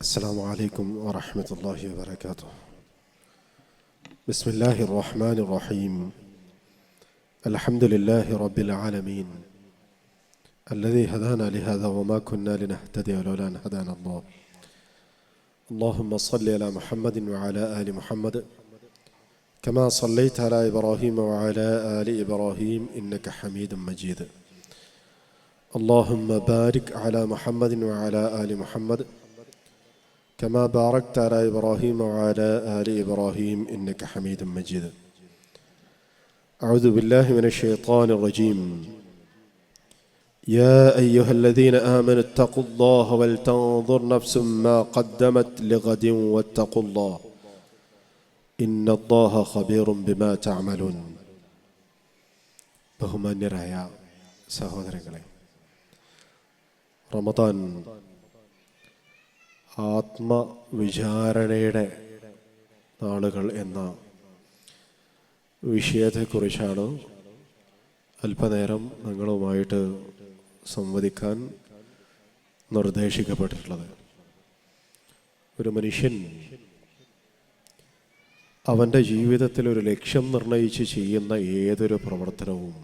السلام عليكم ورحمة الله وبركاته. بسم الله الرحمن الرحيم. الحمد لله رب العالمين الذي هدانا لهذا وما كنا لنهتدي لولا أن هدانا الله. اللهم صل على محمد وعلى آل محمد كما صليت على إبراهيم وعلى آل إبراهيم إنك حميد مجيد. اللهم بارك على محمد وعلى آل محمد كما باركت على إبراهيم وعلى آل إبراهيم إنك حميد مجيد. أعوذ بالله من الشيطان الرجيم. يا أيها الذين آمنوا اتقوا الله ولتنظر نفس ما قدمت لغد واتقوا الله إن الله خبير بما تعملون. ബഹുമാന്യരായ സഹോദരങ്ങളെ, റമദാൻ ആത്മവിചാരണയുടെ നാളുകൾ എന്ന വിഷയത്തെക്കുറിച്ചാണ് അല്പനേരം നിങ്ങളുമായിട്ട് സംവദിക്കാൻ നിർദ്ദേശിക്കപ്പെട്ടിട്ടുള്ളത്. ഒരു മനുഷ്യൻ അവൻ്റെ ജീവിതത്തിൽ ഒരു ലക്ഷ്യം നിർണയിച്ച് ചെയ്യുന്ന ഏതൊരു പ്രവർത്തനവും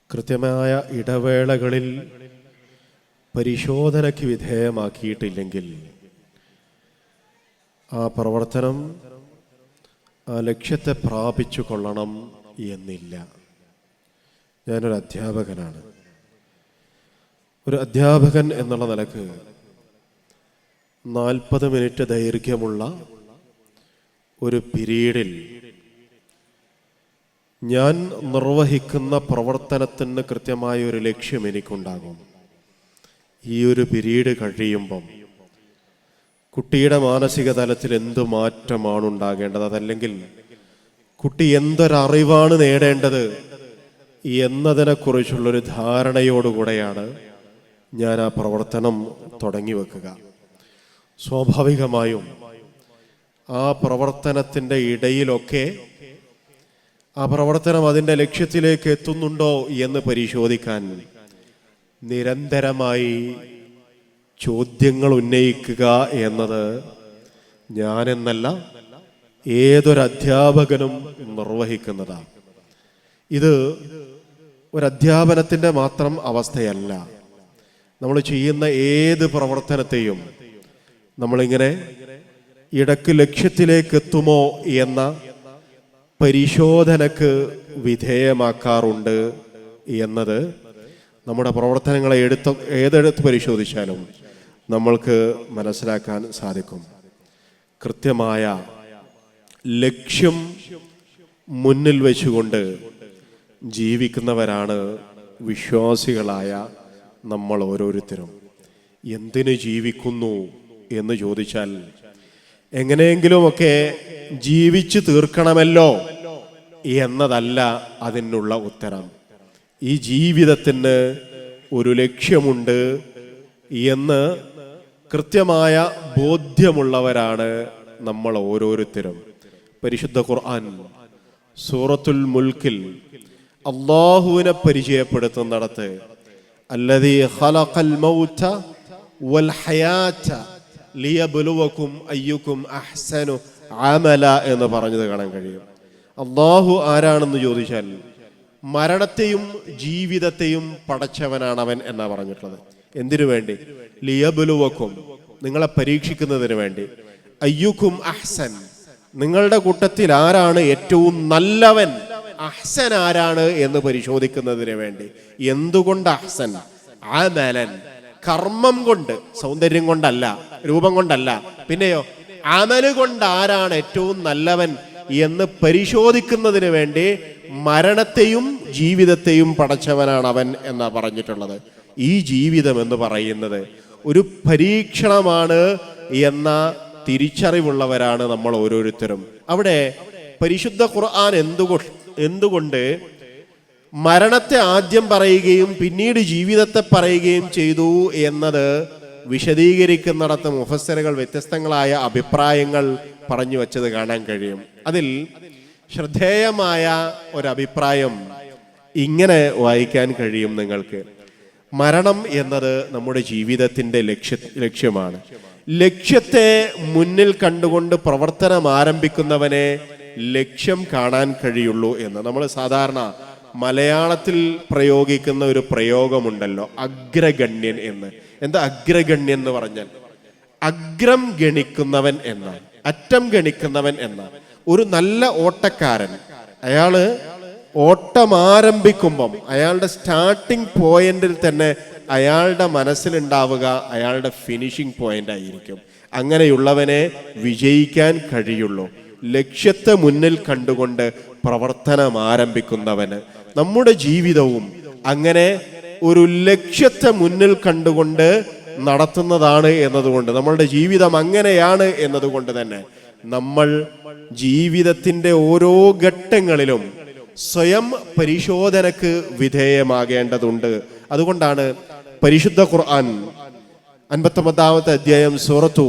കൃത്യമായ ഇടവേളകളിൽ പരിശോധനയ്ക്ക് വിധേയമാക്കിയിട്ടില്ലെങ്കിൽ ആ പ്രവർത്തനം ആ ലക്ഷ്യത്തെ പ്രാപിച്ചു കൊള്ളണം എന്നില്ല. ഞാനൊരു അധ്യാപകനാണ്. ഒരു അധ്യാപകൻ എന്നുള്ള നിലക്ക് 40 മിനിറ്റ് ദൈർഘ്യമുള്ള ഒരു പീരീഡിൽ ഞാൻ നിർവഹിക്കുന്ന പ്രവർത്തനത്തിന് കൃത്യമായ ഒരു ലക്ഷ്യം എനിക്കുണ്ടാകും. ഈ ഒരു പീരീഡ് കഴിയുമ്പം കുട്ടിയുടെ മാനസിക തലത്തിൽ എന്ത് മാറ്റമാണ് ഉണ്ടാകേണ്ടത്, അതല്ലെങ്കിൽ കുട്ടി എന്തൊരറിവാണ് നേടേണ്ടത് എന്നതിനെക്കുറിച്ചുള്ളൊരു ധാരണയോടുകൂടെയാണ് ഞാൻ ആ പ്രവർത്തനം തുടങ്ങി വെക്കുക. സ്വാഭാവികമായും ആ പ്രവർത്തനത്തിൻ്റെ ഇടയിലൊക്കെ ആ പ്രവർത്തനം അതിൻ്റെ ലക്ഷ്യത്തിലേക്ക് എത്തുന്നുണ്ടോ എന്ന് പരിശോധിക്കാൻ നിരന്തരമായി ചോദ്യങ്ങൾ ഉന്നയിക്കുക എന്നത് ഞാനെന്നല്ല ഏതൊരധ്യാപകനും നിർവഹിക്കുന്നതാണ്. ഇത് ഒരധ്യാപനത്തിൻ്റെ മാത്രം അവസ്ഥയല്ല. നമ്മൾ ചെയ്യുന്ന ഏത് പ്രവർത്തനത്തെയും നമ്മളിങ്ങനെ ഇടയ്ക്ക് ലക്ഷ്യത്തിലേക്ക് എത്തുമോ എന്ന പരിശോധനക്ക് വിധേയമാക്കാറുണ്ട് എന്നത് നമ്മുടെ പ്രവർത്തനങ്ങളെ ഏതെടുത്ത് പരിശോധിച്ചാലും നമ്മൾക്ക് മനസ്സിലാക്കാൻ സാധിക്കും. കൃത്യമായ ലക്ഷ്യം മുന്നിൽ വെച്ചുകൊണ്ട് ജീവിക്കുന്നവരാണ് വിശ്വാസികളായ നമ്മൾ ഓരോരുത്തരും. എന്തിന് ജീവിക്കുന്നു എന്ന് ചോദിച്ചാൽ എങ്ങനെയെങ്കിലുമൊക്കെ ജീവിച്ചു തീർക്കണമല്ലോ എന്നതല്ല അതിനുള്ള ഉത്തരം. ഈ ജീവിതത്തിന് ഒരു ലക്ഷ്യമുണ്ട് എന്ന് കൃത്യമായ ബോധ്യമുള്ളവരാണ് നമ്മൾ ഓരോരുത്തരും. പരിശുദ്ധ ഖുർആൻ സൂറത്തുൽ മുൽക്കിൽ അല്ലാഹുവിനെ പരിചയപ്പെടുത്തുന്നിടത്ത് അല്ലദീ ഖലഖൽ മൗത വൽ ഹയാത ലിയബ്ലുവകും അയ്യുക്കും അഹ്സനു അമല എന്ന് പറഞ്ഞത് കാണാൻ കഴിയും. അല്ലാഹു ആരാണെന്ന് ചോദിച്ചാൽ മരണത്തെയും ജീവിതത്തെയും പടച്ചവനാണ് അവൻ എന്നാ പറഞ്ഞിട്ടുള്ളത്. എന്തിനു വേണ്ടി? ലിയബ്ലുവകും, നിങ്ങളെ പരീക്ഷിക്കുന്നതിന് വേണ്ടി. അയ്യുക്കും അഹ്സൻ, നിങ്ങളുടെ കൂട്ടത്തിൽ ആരാണ് ഏറ്റവും നല്ലവൻ, അഹ്സൻ ആരാണ് എന്ന് പരിശോധിക്കുന്നതിന് വേണ്ടി. എന്തുകൊണ്ട് അഹ്സൻ? അമലൻ, കർമ്മം കൊണ്ട്, സൗന്ദര്യം കൊണ്ടല്ല, രൂപം കൊണ്ടല്ല, പിന്നെയോ അമല് കൊണ്ട് ആരാണ് ഏറ്റവും നല്ലവൻ എന്ന് പരിശോധിക്കുന്നതിന് വേണ്ടി മരണത്തെയും ജീവിതത്തെയും പടച്ചവനാണ് അവൻ എന്നാ പറഞ്ഞിട്ടുള്ളത്. ഈ ജീവിതം എന്ന് പറയുന്നത് ഒരു പരീക്ഷണമാണ് എന്ന തിരിച്ചറിവുള്ളവരാണ് നമ്മൾ ഓരോരുത്തരും. അവിടെ പരിശുദ്ധ ഖുർആൻ എന്തുകൊണ്ട് മരണത്തെ ആദ്യം പറയുകയും പിന്നീട് ജീവിതത്തെ പറയുകയും ചെയ്തു എന്നത് വിശദീകരിക്കുന്നിടത്ത് മുഫസ്സിറുകൾ വ്യത്യസ്തങ്ങളായ അഭിപ്രായങ്ങൾ പറഞ്ഞു വച്ചത് കാണാൻ കഴിയും. അതിൽ ശ്രദ്ധേയമായ ഒരഭിപ്രായം ഇങ്ങനെ വായിക്കാൻ കഴിയും നിങ്ങൾക്ക്. മരണം എന്നത് നമ്മുടെ ജീവിതത്തിൻ്റെ ലക്ഷ്യമാണ്. ലക്ഷ്യത്തെ മുന്നിൽ കണ്ടുകൊണ്ട് പ്രവർത്തനം ആരംഭിക്കുന്നവനെ ലക്ഷ്യം കാണാൻ കഴിയുള്ളൂ എന്ന് നമ്മൾ സാധാരണ മലയാളത്തിൽ പ്രയോഗിക്കുന്ന ഒരു പ്രയോഗമുണ്ടല്ലോ, അഗ്രഗണ്യൻ എന്ന്. എന്താ അഗ്രഗണ്യൻ എന്ന് പറഞ്ഞാൽ? അഗ്രം ഗണിക്കുന്നവൻ എന്ന, അറ്റം ഗണിക്കുന്നവൻ എന്ന. ഒരു നല്ല ഓട്ടക്കാരൻ, അയാള് ഓട്ടം ആരംഭിക്കുമ്പം അയാളുടെ സ്റ്റാർട്ടിംഗ് പോയിന്റിൽ തന്നെ അയാളുടെ മനസ്സിലുണ്ടാവുക അയാളുടെ ഫിനിഷിംഗ് പോയിന്റ് ആയിരിക്കും. അങ്ങനെയുള്ളവനെ വിജയിക്കാൻ കഴിയുള്ളൂ. ലക്ഷ്യത്തെ മുന്നിൽ കണ്ടുകൊണ്ട് പ്രവർത്തനം ആരംഭിക്കുന്നവന്. നമ്മുടെ ജീവിതവും അങ്ങനെ ഒരു ലക്ഷ്യത്തെ മുന്നിൽ കണ്ടുകൊണ്ട് നടത്തുന്നതാണ് എന്നതുകൊണ്ട്, നമ്മളുടെ ജീവിതം അങ്ങനെയാണ് എന്നതുകൊണ്ട് തന്നെ നമ്മൾ ജീവിതത്തിൻ്റെ ഓരോ ഘട്ടങ്ങളിലും സ്വയം പരിശോധനക്ക് വിധേയമാകേണ്ടതുണ്ട്. അതുകൊണ്ടാണ് പരിശുദ്ധ ഖുർആൻ 59-ാമത്തെ അധ്യായം സൂറത്തു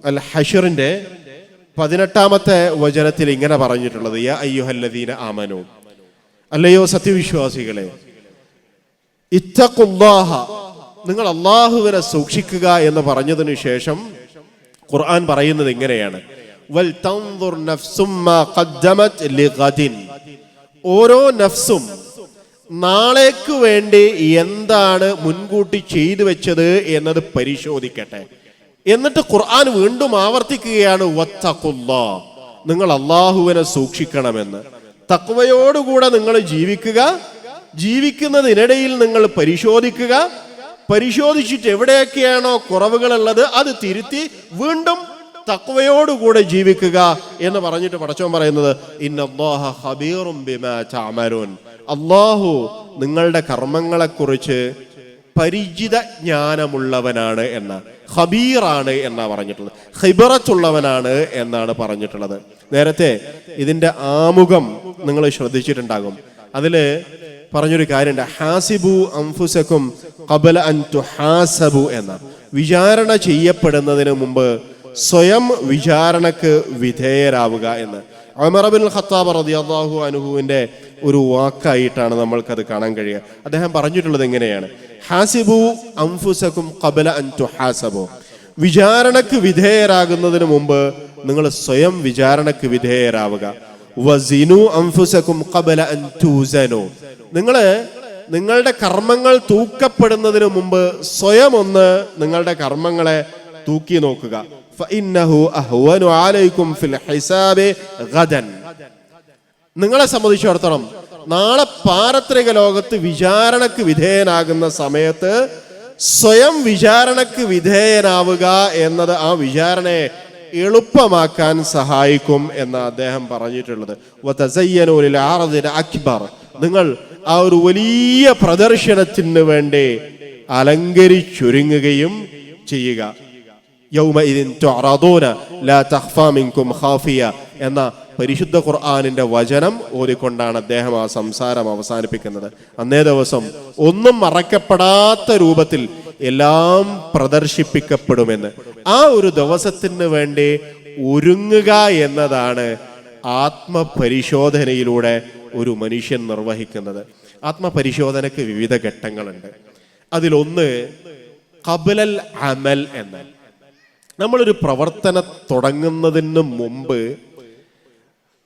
അൽ ഹശ്റിന്റെ 18-ാമത്തെ വചനത്തിൽ ഇങ്ങനെ പറഞ്ഞിട്ടുള്ളത്, യാ അയ്യുഹല്ലദീന ആമനൂ, അല്ലയോ സത്യവിശ്വാസികളെ, ഇത്തഖുല്ലാഹ, നിങ്ങൾ അല്ലാഹുവിനെ സൂക്ഷിക്കുക എന്ന് പറഞ്ഞതിനു ശേഷം ഖുർആൻ പറയുന്നത് ഇങ്ങനെയാണ്, വൽ തൻദുർ നഫ്സും മാ ഖദ്ദമത് ലിഗദിൻ, ഓരോ നഫ്സും നാളേക്ക് വേണ്ടി എന്താണ് മുൻകൂട്ടി ചെയ്തു വെച്ചത് എന്നത് പരിശോധിക്കട്ടെ. എന്നിട്ട് ഖുർആൻ വീണ്ടും ആവർത്തിക്കുകയാണ്, വത്തഖുല്ലാഹ്, നിങ്ങൾ അല്ലാഹുവിനെ സൂക്ഷിക്കണമെന്ന്. തഖ്വയോടുകൂടെ നിങ്ങൾ ജീവിക്കുക, ജീവിക്കുന്നതിനിടയിൽ നിങ്ങൾ പരിശോധിക്കുക, പരിശോധിച്ചിട്ട് എവിടെയൊക്കെയാണോ കുറവുകളുള്ളത് അത് തിരുത്തി വീണ്ടും തഖ്വയോടുകൂടെ ജീവിക്കുക എന്ന് പറഞ്ഞിട്ട് പടച്ചോൻ പറയുന്നത്, ഇന്നല്ലാഹ ഖബീറും ബിമാ തഅമലൂൻ, അല്ലാഹു നിങ്ങളുടെ കർമ്മങ്ങളെക്കുറിച്ച് പരിചിത ജ്ഞാനമുള്ളവനാണ് എന്ന, ഖബീറാണ് എന്നാ പറഞ്ഞിട്ടുള്ളത്, ഖിബറത്തുള്ളവനാണ് എന്നാണ് പറഞ്ഞിട്ടുള്ളത്. നേരത്തെ ഇതിന്റെ ആമുഖം നിങ്ങൾ ശ്രദ്ധിച്ചിട്ടുണ്ടാകും. അതില് പറഞ്ഞൊരു കാര്യമുണ്ട്, ഹാസിബു അൻഫുസകും ഖബല അൻ തുഹാസബു എന്ന. വിചാരണ ചെയ്യപ്പെടുന്നതിന് മുമ്പ് സ്വയം വിചാരണക്ക് വിധേയരാവുക എന്ന്. ഉമർ ഇബ്നുൽ ഖത്താബ് റളിയല്ലാഹു അൻഹുവിന്റെ ഒരു വാക്കായിട്ടാണ് നമ്മൾക്കത് കാണാൻ കഴിയുക. അദ്ദേഹം പറഞ്ഞിട്ടുള്ളത് എങ്ങനെയാണ്, ഹാസിബു അൻഫുസകും ഖബല അൻ തുഹാസബു, വിചാരണക്ക് വിധേയരാകുന്നതിന് മുമ്പ് നിങ്ങൾ സ്വയം വിചാരണക്ക് വിധേയരാവുക. വസിനു അൻഫുസകും ഖബല അൻ തുസനു, നിങ്ങളുടെ കർമ്മങ്ങൾ തൂക്കപ്പെടുന്നതിന് മുമ്പ് സ്വയം ഒന്ന് നിങ്ങളുടെ കർമ്മങ്ങളെ തൂക്കി നോക്കുക. ഫഇന്നഹു അഹ്വനു അലൈക്കും ഫിൽ ഹിസാബി ഗദൻ, നിങ്ങളെ സംബന്ധിച്ചിടത്തോളം നാളെ പാരത്രിക ലോകത്ത് വിചാരണക്ക് വിധേയനാകുന്ന സമയത്ത് സ്വയം വിചാരണക്ക് വിധേയനാവുക എന്നത് ആ വിചാരണയെ എളുപ്പമാക്കാൻ സഹായിക്കും എന്ന് അദ്ദേഹം പറഞ്ഞിട്ടുള്ളത്. വതസയ്യനു ലിൽ അർദിൽ അക്ബർ, നിങ്ങൾ ആ ഒരു വലിയ പ്രദർശനത്തിന് വേണ്ടി അലങ്കരിച്ചൊരുങ്ങുകയും ചെയ്യുക. യൗമഇദിൻ തുഅറദൂന ലാ തഖ്ഫാ മിൻകും ഖാഫിയ എന്ന പരിശുദ്ധ ഖുർആനിന്റെ വചനം ഓതിക്കൊണ്ടാണ് അദ്ദേഹം ആ സംസാരം അവസാനിപ്പിക്കുന്നത്. അന്നേ ദിവസം ഒന്നും മറക്കപ്പെടാത്ത രൂപത്തിൽ എല്ലാം പ്രദർശിപ്പിക്കപ്പെടുമെന്ന്. ആ ഒരു ദിവസത്തിന് വേണ്ടി ഒരുങ്ങുക എന്നതാണ് ആത്മപരിശോധനയിലൂടെ ഒരു മനുഷ്യൻ നിർവഹിക്കുന്നത്. ആത്മപരിശോധനയ്ക്ക് വിവിധ ഘട്ടങ്ങളുണ്ട്. അതിലൊന്ന് ഖബ്ലൽ അമൽ എന്ന, നമ്മളൊരു പ്രവർത്തനം തുടങ്ങുന്നതിന് മുമ്പ്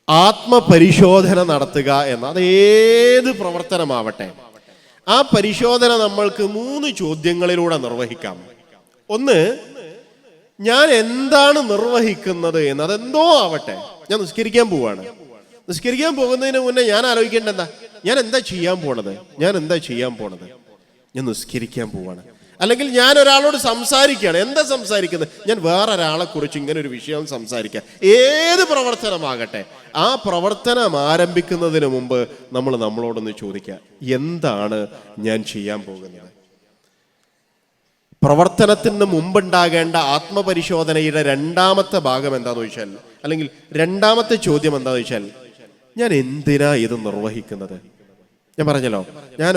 ആത്മപരിശോധന നടത്തുക എന്ന. അത് ഏത് പ്രവർത്തനമാവട്ടെ, ആ പരിശോധന നമ്മൾക്ക് 3 ചോദ്യങ്ങളിലൂടെ നിർവഹിക്കാം. ഒന്ന്, ഞാൻ എന്താണ് നിർവഹിക്കുന്നത് എന്ന്. അതെന്തോ ആവട്ടെ, ഞാൻ നിസ്കരിക്കാൻ പോവാണ്, നിസ്കരിക്കാൻ പോകുന്നതിന് മുന്നേ ഞാൻ ആലോചിക്കേണ്ട എന്താ, ഞാൻ എന്താ ചെയ്യാൻ പോണത്, ഞാൻ നിസ്കരിക്കാൻ പോവാണ്. അല്ലെങ്കിൽ ഞാൻ ഒരാളോട് സംസാരിക്കുകയാണ്, എന്താ സംസാരിക്കുന്നത്, ഞാൻ വേറൊരാളെ കുറിച്ച് ഇങ്ങനെ ഒരു വിഷയം സംസാരിക്കുക. ഏത് പ്രവർത്തനമാകട്ടെ, ആ പ്രവർത്തനം ആരംഭിക്കുന്നതിന് മുമ്പ് നമ്മൾ നമ്മളോടൊന്ന് ചോദിക്കുക, എന്താണ് ഞാൻ ചെയ്യാൻ പോകുന്നത്. പ്രവർത്തനത്തിന് മുമ്പുണ്ടാകേണ്ട ആത്മപരിശോധനയുടെ 2ാമത്തെ ഭാഗം എന്താണെന്ന് ചോദിച്ചാൽ, അല്ലെങ്കിൽ 2ാമത്തെ ചോദ്യം എന്താണെന്ന് ചോദിച്ചാൽ, ഞാൻ എന്തിനാ ഇത് നിർവഹിക്കുന്നത്. ഞാൻ പറഞ്ഞല്ലോ, ഞാൻ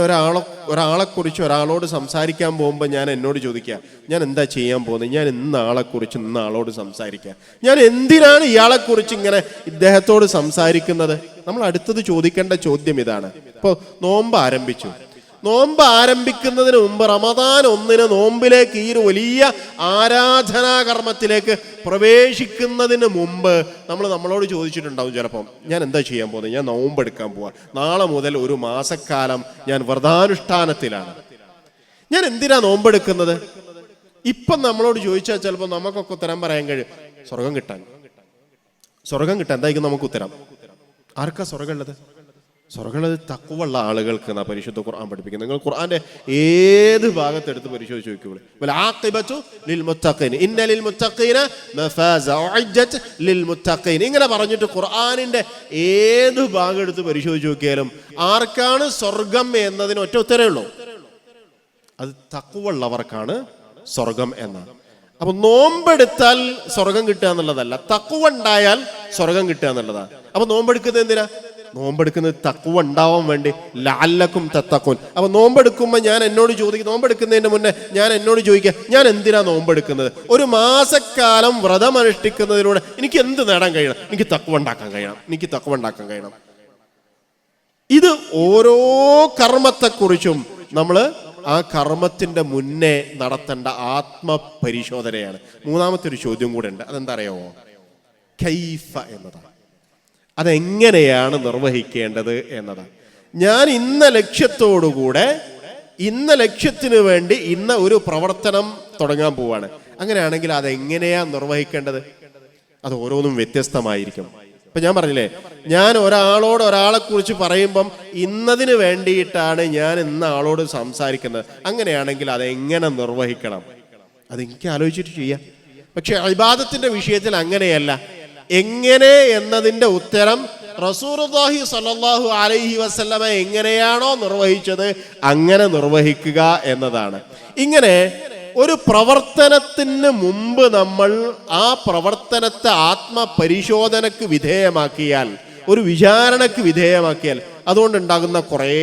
ഒരാളെക്കുറിച്ച് ഒരാളോട് സംസാരിക്കാൻ പോകുമ്പോൾ ഞാൻ എന്നോട് ചോദിക്കുക, ഞാൻ എന്താ ചെയ്യാൻ പോകുന്നത്, ഞാൻ ഇന്നാളെക്കുറിച്ച് ഇന്നാളോട് സംസാരിക്കുക, ഞാൻ എന്തിനാണ് ഇയാളെക്കുറിച്ച് ഇങ്ങനെ ഇദ്ദേഹത്തോട് സംസാരിക്കുന്നത്. നമ്മൾ അടുത്തത് ചോദിക്കേണ്ട ചോദ്യം ഇതാണ്. ഇപ്പോൾ നോമ്പ് ആരംഭിച്ചു, നോമ്പ് ആരംഭിക്കുന്നതിന് മുമ്പ് റമദാൻ 1 നോമ്പിലേക്ക്, ഈ ഒരു വലിയ ആരാധനാകർമ്മത്തിലേക്ക് പ്രവേശിക്കുന്നതിന് മുമ്പ് നമ്മളോട് ചോദിച്ചിട്ടുണ്ടാവും ചിലപ്പം, ഞാൻ എന്താ ചെയ്യാൻ പോകുന്നത്? ഞാൻ നോമ്പെടുക്കാൻ പോവാ, നാളെ മുതൽ ഒരു മാസക്കാലം ഞാൻ വ്രതാനുഷ്ഠാനത്തിലാണ്, ഞാൻ എന്തിനാ നോമ്പെടുക്കുന്നത്? ഇപ്പം നമ്മളോട് ചോദിച്ചാൽ ചിലപ്പോൾ നമുക്കൊക്കെ ഉത്തരം പറയാൻ കഴിയും, സ്വർഗം കിട്ടാൻ. എന്തായിരിക്കും നമുക്ക് ഉത്തരം? ആർക്കാ സ്വർഗമുള്ളത്? സ്വർഗമുള്ളത് തഖ്വയുള്ള ആളുകൾക്ക് എന്നാ പരിശുദ്ധ ഖുർആൻ പഠിപ്പിക്കുന്നത്. നിങ്ങൾ ഖുർആന്റെ ഏത് ഭാഗത്തെടുത്ത് പരിശോധിച്ച് നോക്കിക്കോളൂ. വൽ ആഖിബതു ലിൽ മുത്തഖീൻ ഇന്ന ലിൽ മുത്തഖീന മഫാസ ഉഇജ്ജത് ലിൽ മുത്തഖീൻ, ഇങ്ങനെ പറഞ്ഞിട്ട് ഖുർആനിന്റെ ഏത് ഭാഗം എടുത്ത് പരിശോധിച്ച് നോക്കിയാലും ആർക്കാണ് സ്വർഗം എന്നതിന് ഒറ്റ ഉത്തരവേ ഉള്ളൂ, അത് തഖ്വയുള്ളവർക്കാണ് സ്വർഗം എന്നാണ്. അപ്പൊ നോമ്പെടുത്താൽ സ്വർഗം കിട്ടുക എന്നുള്ളതല്ല, തഖ്വ ഉണ്ടായാൽ സ്വർഗം കിട്ടുക എന്നുള്ളതാണ്. അപ്പൊ നോമ്പെടുക്കുന്നത് എന്തിനാ? നോമ്പെടുക്കുന്നത് തഖ്വ ഉണ്ടാവാൻ വേണ്ടി, ലഅല്ലക്കും തത്തഖൂൻ. അപ്പൊ നോമ്പെടുക്കുമ്പോൾ ഞാൻ എന്നോട് ചോദിക്കും, നോമ്പെടുക്കുന്നതിന് മുന്നേ ഞാൻ എന്നോട് ചോദിക്കുക, ഞാൻ എന്തിനാ നോമ്പെടുക്കുന്നത്? ഒരു മാസക്കാലം വ്രതം അനുഷ്ഠിക്കുന്നതിലൂടെ എനിക്ക് എന്ത് നേടാൻ കഴിയണം? എനിക്ക് തഖ്വ ഉണ്ടാക്കാൻ കഴിയണം. ഇത് ഓരോ കർമ്മത്തെക്കുറിച്ചും നമ്മൾ ആ കർമ്മത്തിന്റെ മുന്നേ നടത്തേണ്ട ആത്മപരിശോധനയാണ്. മൂന്നാമത്തെ ഒരു ചോദ്യം കൂടെ ഉണ്ട്, അതെന്താ അറിയാമോ? കൈഫ എന്നതാണ്. അതെങ്ങനെയാണ് നിർവഹിക്കേണ്ടത് എന്നതാണ്. ഞാൻ ഇന്ന ലക്ഷ്യത്തോടുകൂടെ, ഇന്ന ലക്ഷ്യത്തിന് വേണ്ടി ഇന്ന ഒരു പ്രവർത്തനം തുടങ്ങാൻ പോവാണ്, അങ്ങനെയാണെങ്കിൽ അതെങ്ങനെയാ നിർവഹിക്കേണ്ടത്? അത് ഓരോന്നും വ്യത്യസ്തമായിരിക്കും. ഇപ്പൊ ഞാൻ പറഞ്ഞില്ലേ, ഞാൻ ഒരാളെ കുറിച്ച് പറയുമ്പം ഇന്നതിന് വേണ്ടിയിട്ടാണ് ഞാൻ ഇന്ന ആളോട് സംസാരിക്കുന്നത്, അങ്ങനെയാണെങ്കിൽ അതെങ്ങനെ നിർവഹിക്കണം? അതെനിക്ക് ആലോചിച്ചിട്ട് ചെയ്യാം. പക്ഷെ ഇബാദത്തിന്റെ വിഷയത്തിൽ അങ്ങനെയല്ല. എങ്ങനെ എന്നതിന്റെ ഉത്തരം റസൂലുള്ളാഹി സ്വല്ലല്ലാഹു അലൈഹി വസല്ലമ എങ്ങനെയാണോ നിർവഹിച്ചത് അങ്ങനെ നിർവഹിക്കുക എന്നതാണ്. ഇങ്ങനെ ഒരു പ്രവർത്തനത്തിന് മുമ്പ് നമ്മൾ ആ പ്രവർത്തനത്തെ ആത്മപരിശോധനക്ക് വിധേയമാക്കിയാൽ, ഒരു വിചാരണക്ക് വിധേയമാക്കിയാൽ അതുകൊണ്ടുണ്ടാകുന്ന കുറേ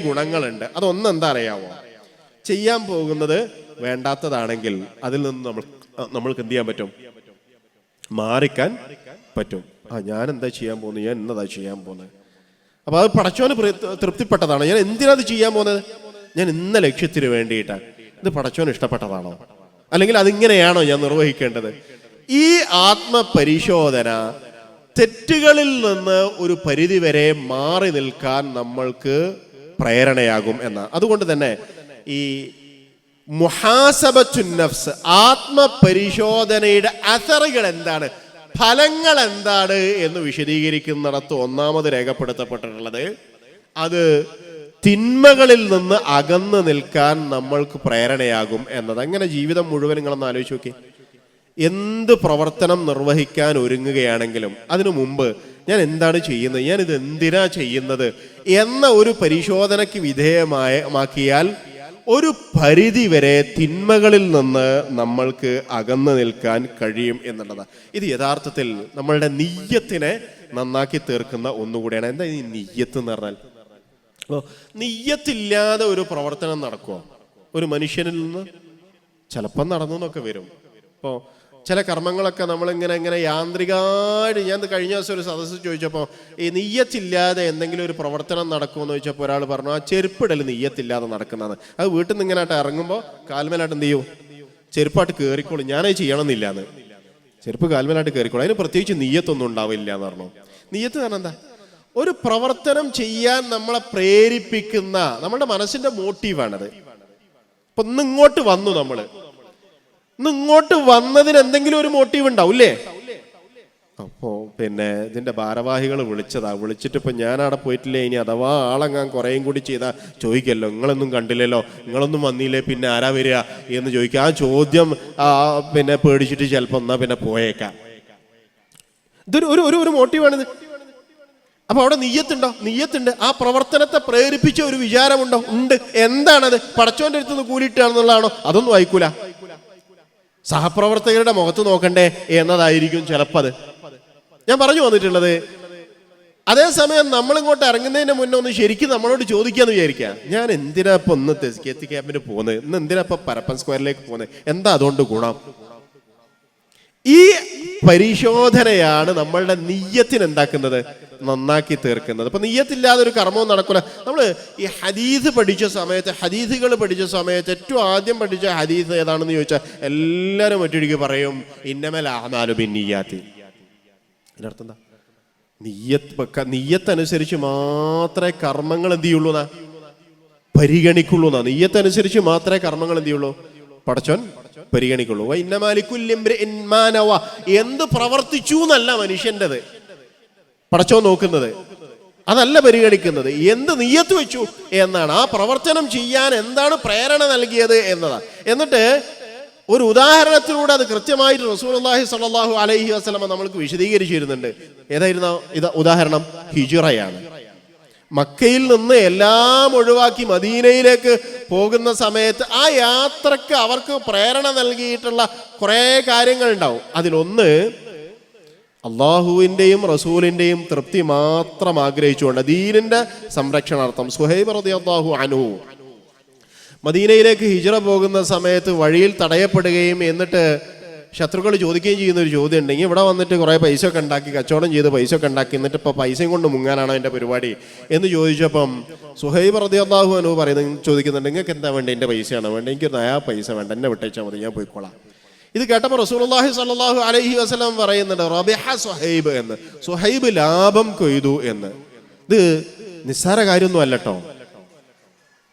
ഗുണങ്ങളുണ്ട്. അതൊന്നും എന്താ അറിയാമോ? ചെയ്യാൻ പോകുന്നത് വേണ്ടാത്തതാണെങ്കിൽ അതിൽ നിന്ന് നമ്മൾക്ക് എന്ത് ചെയ്യാൻ പറ്റും? മാറിക്കാൻ പറ്റും. ഞാൻ എന്താ ചെയ്യാൻ പോകുന്നത്? ഞാൻ എന്നതാ ചെയ്യാൻ പോകുന്നത്? അപ്പൊ അത് പടച്ചോന് തൃപ്തിപ്പെട്ടതാണ്. ഞാൻ എന്തിനാ ചെയ്യാൻ പോകുന്നത്? ഞാൻ ഇന്ന ലക്ഷ്യത്തിന് വേണ്ടിയിട്ടാണ്. ഇത് പടച്ചോന് ഇഷ്ടപ്പെട്ടതാണോ? അല്ലെങ്കിൽ അതിങ്ങനെയാണോ ഞാൻ നിർവഹിക്കേണ്ടത്? ഈ ആത്മപരിശോധന തെറ്റുകളിൽ നിന്ന് ഒരു പരിധി വരെ മാറി നിൽക്കാൻ നമ്മൾക്ക് പ്രേരണയാകും എന്നാണ്. അതുകൊണ്ട് തന്നെ ഈ മുഹാസബത്തുൻ നഫ്സ്, ആത്മപരിശോധനയുടെ അസറുകൾ എന്താണ്, ഫലങ്ങൾ എന്താണ് എന്ന് വിശദീകരിക്കുന്നിടത്ത് ഒന്നാമത് രേഖപ്പെടുത്തപ്പെട്ടിട്ടുള്ളത് അത് തിന്മകളിൽ നിന്ന് അകന്നു നിൽക്കാൻ നമ്മൾക്ക് പ്രേരണയാകും എന്നത്. അങ്ങനെ ജീവിതം മുഴുവൻ നിങ്ങളൊന്ന് ആലോചിച്ച് നോക്കി. എന്ത് പ്രവർത്തനം നിർവഹിക്കാൻ ഒരുങ്ങുകയാണെങ്കിലും അതിനു മുമ്പ് ഞാൻ എന്താണ് ചെയ്യുന്നത്, ഞാൻ ഇത് എന്തിനാ ചെയ്യുന്നത് എന്ന ഒരു പരിശോധനയ്ക്ക് വിധേയമാക്കിയാൽ ഒരു പരിധി വരെ തിന്മകളിൽ നിന്ന് നമ്മൾക്ക് അകന്നു നിൽക്കാൻ കഴിയും എന്നുള്ളതാണ്. ഇത് യഥാർത്ഥത്തിൽ നമ്മളുടെ നിയ്യത്തിനെ നന്നാക്കി തീർക്കുന്ന ഒന്നുകൂടിയാണ്. എന്താ ഈ നിയ്യത്ത് എന്ന് പറഞ്ഞാൽ? നിയ്യത്തില്ലാതെ ഒരു പ്രവർത്തനം നടക്കുമോ? ഒരു മനുഷ്യനിൽ നിന്ന് ചിലപ്പം നടന്നു എന്നൊക്കെ വരും. ഇപ്പോൾ ചില കർമ്മങ്ങളൊക്കെ നമ്മളിങ്ങനെ യാന്ത്രികമായിട്ട്, ഞാൻ കഴിഞ്ഞ ദിവസം ഒരു സദസ്സ് ചോദിച്ചപ്പോൾ ഈ നിയ്യത്തില്ലാതെ എന്തെങ്കിലും ഒരു പ്രവർത്തനം നടക്കുമെന്ന് ചോദിച്ചപ്പോൾ ഒരാൾ പറഞ്ഞു, ആ ചെരുപ്പിടൽ നിയ്യത്തില്ലാതെ നടക്കുന്നതാണ്. അത് വീട്ടിൽ നിന്ന് ഇങ്ങനെയായിട്ട് ഇറങ്ങുമ്പോൾ കാൽമേലായിട്ട് എന്ത് ചെയ്യും? ചെരുപ്പായിട്ട് കയറിക്കോളും. ഞാനത് ചെയ്യണമെന്നില്ലാന്ന്, ചെരുപ്പ് കാൽമേലായിട്ട് കയറിക്കോളും. അതിന് പ്രത്യേകിച്ച് നിയ്യത്തൊന്നും ഉണ്ടാവില്ല എന്ന് പറഞ്ഞു. നിയ്യത്ത് കാരണം എന്താ? ഒരു പ്രവർത്തനം ചെയ്യാൻ നമ്മളെ പ്രേരിപ്പിക്കുന്ന നമ്മുടെ മനസ്സിന്റെ മോട്ടീവാണത്. അപ്പൊ ഇങ്ങോട്ട് വന്നു, ഇങ്ങോട്ട് വന്നതിന് എന്തെങ്കിലും ഒരു മോട്ടീവ് ഉണ്ടാവില്ലേ? അപ്പോ പിന്നെ ഇതിന്റെ ഭാരവാഹികൾ വിളിച്ചിട്ട് ഇപ്പൊ ഞാൻ അവിടെ പോയിട്ടില്ലേ, ഇനി അഥവാ ആളെങ്ങാൻ കുറേയും കൂടി ചെയ്താൽ ചോദിക്കല്ലോ, നിങ്ങളൊന്നും കണ്ടില്ലല്ലോ, നിങ്ങളൊന്നും വന്നില്ലേ, പിന്നെ ആരാ വരിക എന്ന് ചോദിക്കുക. ആ ചോദ്യം പിന്നെ പേടിച്ചിട്ട് ചിലപ്പോ എന്നാ പിന്നെ പോയേക്കാം. ഇതൊരു ഒരു മോട്ടീവാണിത്. അപ്പൊ അവിടെ നിയ്യത്തുണ്ട്. ആ പ്രവർത്തനത്തെ പ്രേരിപ്പിച്ച ഒരു വിചാരമുണ്ടോ? ഉണ്ട്. എന്താണത്? പടച്ചോന്റെ അടുത്ത് നിന്ന് കൂലിയിട്ടാണെന്നുള്ളതാണോ? അതൊന്നും വായിക്കൂല. സഹപ്രവർത്തകരുടെ മുഖത്ത് നോക്കണ്ടേ എന്നതായിരിക്കും ചിലപ്പത്. ഞാൻ പറഞ്ഞു വന്നിട്ടുള്ളത്. അതേസമയം നമ്മളിങ്ങോട്ട് ഇറങ്ങുന്നതിന് മുന്നേ ഒന്ന് ശരിക്കും നമ്മളോട് ചോദിക്കാന്ന് വിചാരിക്കുക, ഞാൻ എന്തിനാ ഇപ്പൊ ഒന്ന് തെസ്കിയത്ത് ക്യാമ്പിന് പോകുന്നത്, ഇന്ന് എന്തിനാ ഇപ്പൊ പരപ്പൻ സ്ക്വയറിലേക്ക് പോകുന്നത്, എന്താ അതുകൊണ്ട് ഗുണം? ഈ പരിശോധനയാണ് നമ്മളുടെ നിയ്യത്തിന് എന്താക്കുന്നത്? നന്നാക്കി തീർക്കുന്നത്. ഇപ്പം നിയ്യത്തില്ലാതെ ഒരു കർമ്മവും നടക്കില്ല. നമ്മൾ ഈ ഹദീസ് പഠിച്ച സമയത്ത്, ഹദീസുകൾ പഠിച്ച സമയത്ത് ഏറ്റവും ആദ്യം പഠിച്ച ഹദീസ് ഏതാണെന്ന് ചോദിച്ചാൽ എല്ലാവരും ഒറ്റയ്ക്ക് പറയും ഇന്നമൽ അഅ്മാലു ബിന്നിയ്യാത്തി. അതിൻ്റെ അർത്ഥം എന്താ? നിയ്യത്തനുസരിച്ച് മാത്രമേ കർമ്മങ്ങൾ എന്ത് ചെയ്യുള്ളൂ എന്നാ പരിഗണിക്കുള്ളൂ എന്നാ. നിയ്യത്തനുസരിച്ച് മാത്രമേ കർമ്മങ്ങൾ എന്ത് ചെയ്യുള്ളൂ പടച്ചോൻ പരിഗണിക്കുള്ളൂ. എന്ത് പ്രവർത്തിച്ചു എന്നല്ല മനുഷ്യൻ്റെത് പടച്ചോൻ നോക്കുന്നത്, അതല്ല പരിഗണിക്കുന്നത്. എന്ത് നിയ്യത്ത് വെച്ചു എന്നാണ്, ആ പ്രവർത്തനം ചെയ്യാൻ എന്താണ് പ്രേരണ നൽകിയത് എന്നതാണ്. എന്നിട്ട് ഒരു ഉദാഹരണത്തിലൂടെ അത് കൃത്യമായിട്ട് റസൂലുള്ളാഹി സ്വല്ലല്ലാഹു അലൈഹി വസല്ലമ നമ്മൾക്ക് വിശദീകരിച്ചിരുന്നുണ്ട്. ഏതായിരുന്നു ഇത്? ഉദാഹരണം ഹിജ്റയാണ്. മക്കയിൽ നിന്ന് എല്ലാം ഒഴിവാക്കി മദീനയിലേക്ക് പോകുന്ന സമയത്ത് ആ യാത്രക്ക് അവർക്ക് പ്രേരണ നൽകിയിട്ടുള്ള കുറേ കാര്യങ്ങൾ ഉണ്ടാവും. അതിലൊന്ന് അള്ളാഹുവിൻ്റെയും റസൂലിൻ്റെയും തൃപ്തി മാത്രം ആഗ്രഹിച്ചുകൊണ്ട് ദീനിൻ്റെ സംരക്ഷണാർത്ഥം സുഹൈബ് റളിയല്ലാഹു അൻഹു മദീനയിലേക്ക് ഹിജ്റ പോകുന്ന സമയത്ത് വഴിയിൽ തടയപ്പെടുകയും എന്നിട്ട് ശത്രുക്കൾ ചോദിക്കുകയും ചെയ്യുന്ന ഒരു ചോദ്യം ഉണ്ടെങ്കിൽ ഇവിടെ വന്നിട്ട് കുറേ പൈസ ഒക്കെ ഉണ്ടാക്കി കച്ചവടം ചെയ്ത് പൈസ ഒക്കെ ഉണ്ടാക്കി എന്നിട്ട് ഇപ്പോൾ പൈസയും കൊണ്ട് മുങ്ങാനാണോ എൻ്റെ പരിപാടി എന്ന് ചോദിച്ചപ്പം സുഹൈബ് റളിയല്ലാഹു അൻഹു ചോദിക്കുന്നുണ്ട്, നിങ്ങൾക്ക് എന്താ വേണ്ടത്? എൻ്റെ പൈസയാണോ വേണ്ടത്? എനിക്ക് നയാ പൈസ വേണ്ട, എന്നെ വിട്ടേച്ചാൽ മതി, ഞാൻ പോയിക്കോളാം. ഇത് കേട്ടപ്പോൾ റസൂലുള്ളാഹി സ്വല്ലല്ലാഹു അലൈഹി വസല്ലം പറയുന്നുണ്ട് റബിഹ സുഹൈബ് എന്ന്, സുഹൈബ് ലാഭം കൊയ്തു എന്ന്. ഇത് നിസ്സാര കാര്യമൊന്നും അല്ല കേട്ടോ.